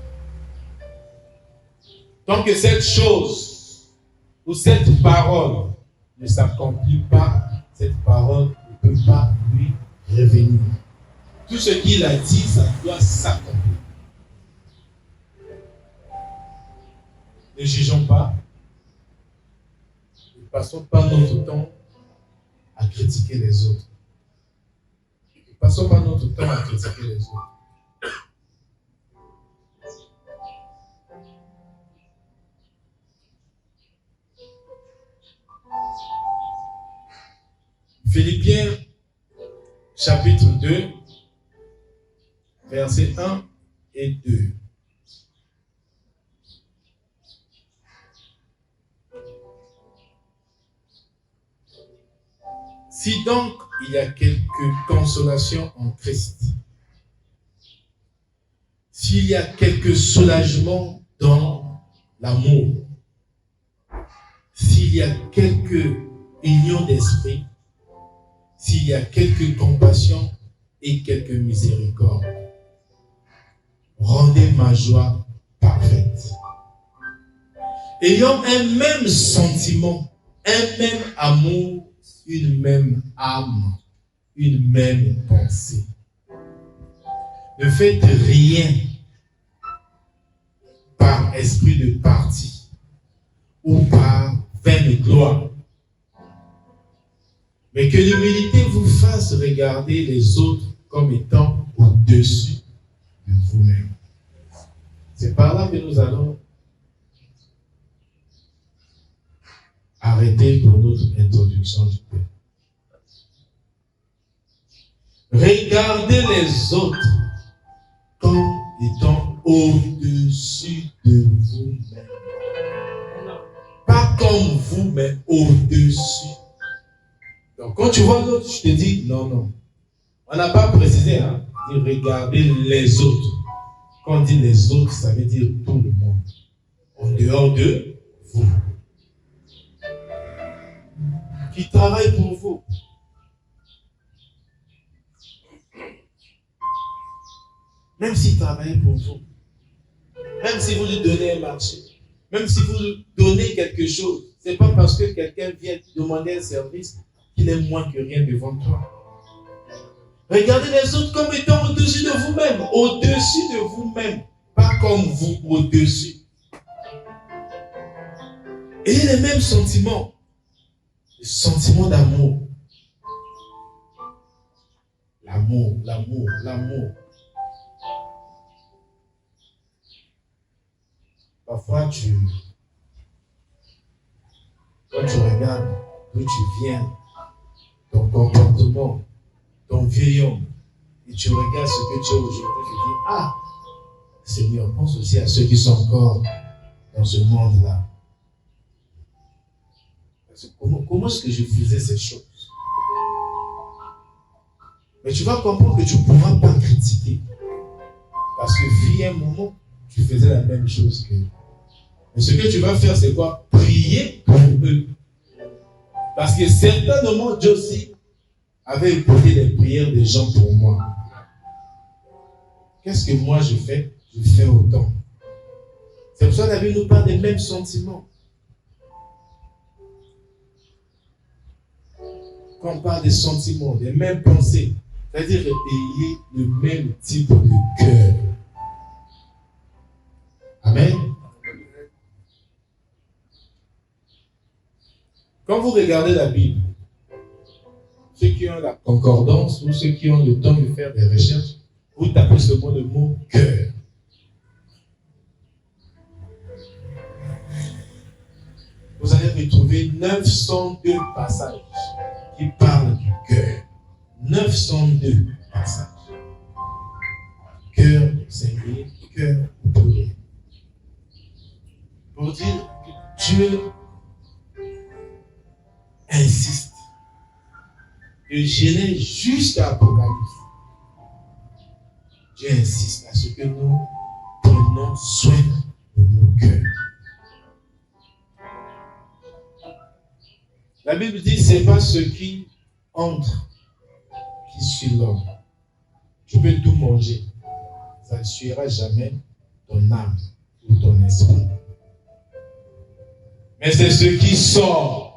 Tant que cette chose ou cette parole ne s'accomplit pas, cette parole ne peut pas lui revenir. Tout ce qu'il a dit, ça doit s'accomplir. Ne jugeons pas. Ne passons pas notre temps à critiquer les autres. Ne passons pas notre temps à critiquer les autres. Philippiens, chapitre 2, versets 1 et 2. Si donc il y a quelque consolation en Christ, s'il y a quelque soulagement dans l'amour, s'il y a quelque union d'esprit, s'il y a quelque compassion et quelque miséricorde, rendez ma joie parfaite. Ayant un même sentiment, un même amour, une même âme, une même pensée. Ne faites rien par esprit de parti ou par vaine gloire, mais que l'humilité vous fasse regarder les autres comme étant au-dessus de vous-même. C'est par là que nous allons arrêter pour notre introduction du Père. Regardez les autres comme étant au-dessus de vous-même. Pas comme vous, mais au-dessus. Donc, quand tu vois l'autre, je te dis, non. On n'a pas précisé, hein. Dire regardez les autres. Quand on dit les autres, ça veut dire tout le monde. En dehors de vous. Qui travaille pour vous. Même s'il travaille pour vous. Même si vous lui donnez un marché. Même si vous lui donnez quelque chose. Ce n'est pas parce que quelqu'un vient demander un service qu'il est moins que rien devant toi. Regardez les autres comme étant au-dessus de vous-même. Au-dessus de vous-même. Pas comme vous, au-dessus. Ayez les mêmes sentiments. Le sentiment d'amour. L'amour. Parfois, quand tu regardes d'où tu viens, ton comportement, ton vieil homme, et tu regardes ce que tu es aujourd'hui, tu dis, ah, Seigneur, pense aussi à ceux qui sont encore dans ce monde-là. Comment est-ce que je faisais ces choses? Mais tu vas comprendre que tu ne pourras pas critiquer. Parce que vient un moment, tu faisais la même chose qu'eux. Mais ce que tu vas faire, c'est quoi? Prier pour eux. Parce que certainement, Dieu aussi avait écouté les prières des gens pour moi. Qu'est-ce que moi je fais? Je fais autant. C'est pour ça que la Bible nous parle des mêmes sentiments. Quand on parle des sentiments, des mêmes pensées, c'est-à-dire ayez le même type de cœur. Amen. Quand vous regardez la Bible, ceux qui ont la concordance ou ceux qui ont le temps de faire des recherches, vous tapez seulement le mot cœur. Vous allez retrouver 902 passages qui parlent du cœur. 902 passages. pour dire que Dieu insiste. De Genèse jusqu'à Apocalypse. Dieu insiste à ce que nous prenions soin de nos cœurs. La Bible dit que ce n'est pas ce qui entre qui suit l'homme. Tu peux tout manger. Ça ne suivra jamais ton âme ou ton esprit. Mais c'est ce qui sort.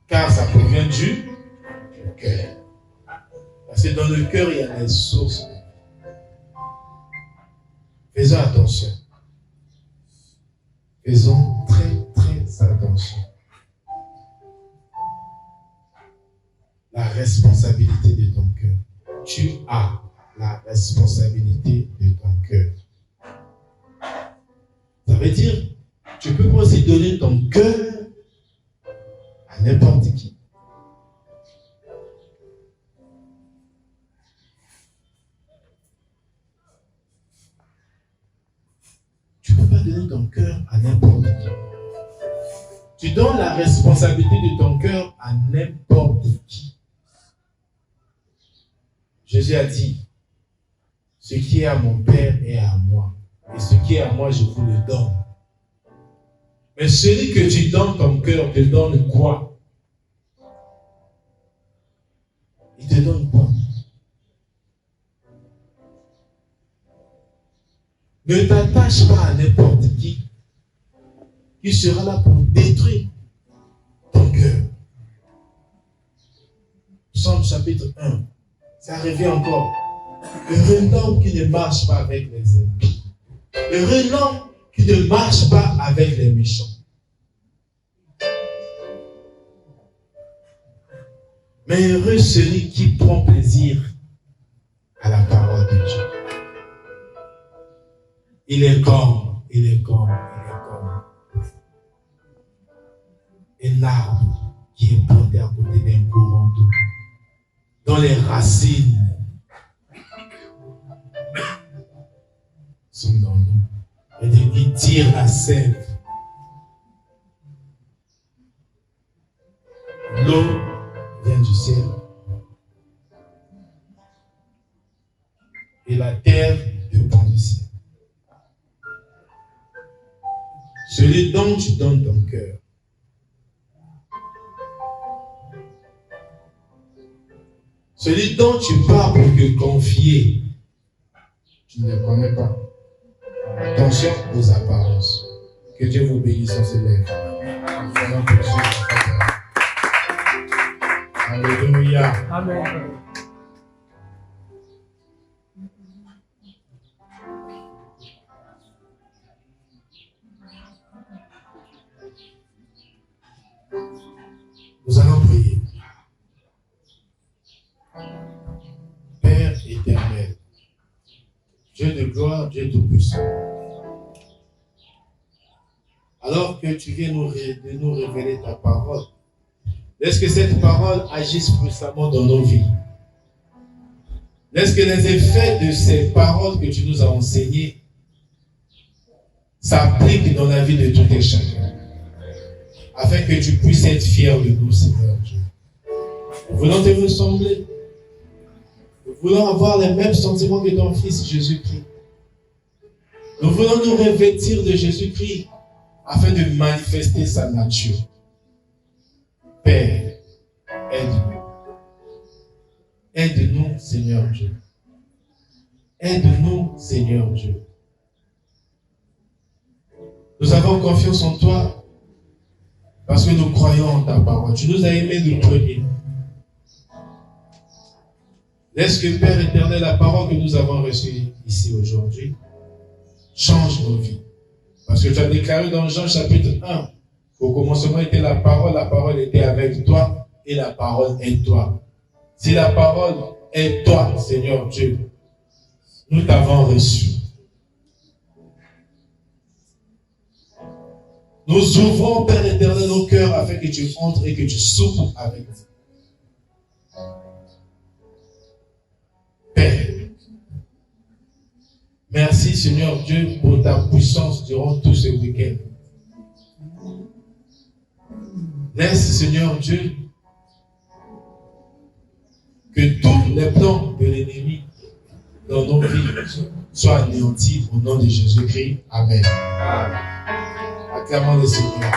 Car ça provient du cœur. Parce que dans le cœur, il y a les sources. Faisons attention. Faisons très, très attention. La responsabilité de ton cœur. Tu as la responsabilité de ton cœur. Ça veut dire, tu peux pas aussi donner ton cœur à n'importe qui. Tu ne peux pas donner ton cœur à n'importe qui. Tu donnes la responsabilité de ton cœur à n'importe qui. Jésus a dit, ce qui est à mon Père est à moi. Et ce qui est à moi, je vous le donne. Mais celui que tu donnes ton cœur te donne quoi? Il te donne quoi? Ne t'attache pas à n'importe qui sera là pour détruire ton cœur. Psaume chapitre 1, ça revient encore. Heureux l'homme qui ne marche pas avec les ennemis. Heureux l'homme qui ne marche pas avec les méchants. Mais heureux celui qui prend plaisir à la parole de Dieu. Il est comme un arbre qui est planté à côté d'un courant d'eau, dont les racines sont dans l'eau, et qui tire la sève. L'eau vient du ciel et la terre dépend du ciel. Celui dont tu donnes ton cœur, celui dont tu pars pour te confier, tu ne le connais pas. Attention aux apparences. Que Dieu vous bénisse en ses lèvres. Alléluia. Amen. Nous allons prier. Père éternel, Dieu de gloire, Dieu tout-puissant, alors que tu viens de nous révéler ta parole, laisse que cette parole agisse puissamment dans nos vies. Laisse que les effets de ces paroles que tu nous as enseignées s'appliquent dans la vie de tout et chacun, afin que tu puisses être fier de nous, Seigneur Dieu. Nous voulons te ressembler. Nous voulons avoir les mêmes sentiments que ton Fils Jésus-Christ. Nous voulons nous revêtir de Jésus-Christ afin de manifester sa nature. Père, aide-nous. Aide-nous, Seigneur Dieu. Aide-nous, Seigneur Dieu. Nous avons confiance en toi parce que nous croyons en ta parole. Tu nous as aimés le premier. Laisse que, Père éternel, la parole que nous avons reçue ici aujourd'hui change nos vies. Parce que tu as déclaré dans Jean chapitre 1, au commencement était la parole était avec toi, et la parole est toi. Si la parole est toi, Seigneur Dieu, nous t'avons reçu. Nous ouvrons, Père éternel, nos cœurs afin que tu entres et que tu souffles avec nous. Père, Merci Seigneur Dieu pour ta puissance durant tout ce week-end. Laisse Seigneur Dieu que tous les plans de l'ennemi dans nos vies soient anéantis au nom de Jésus-Christ. Amen. Acclamons le Seigneur.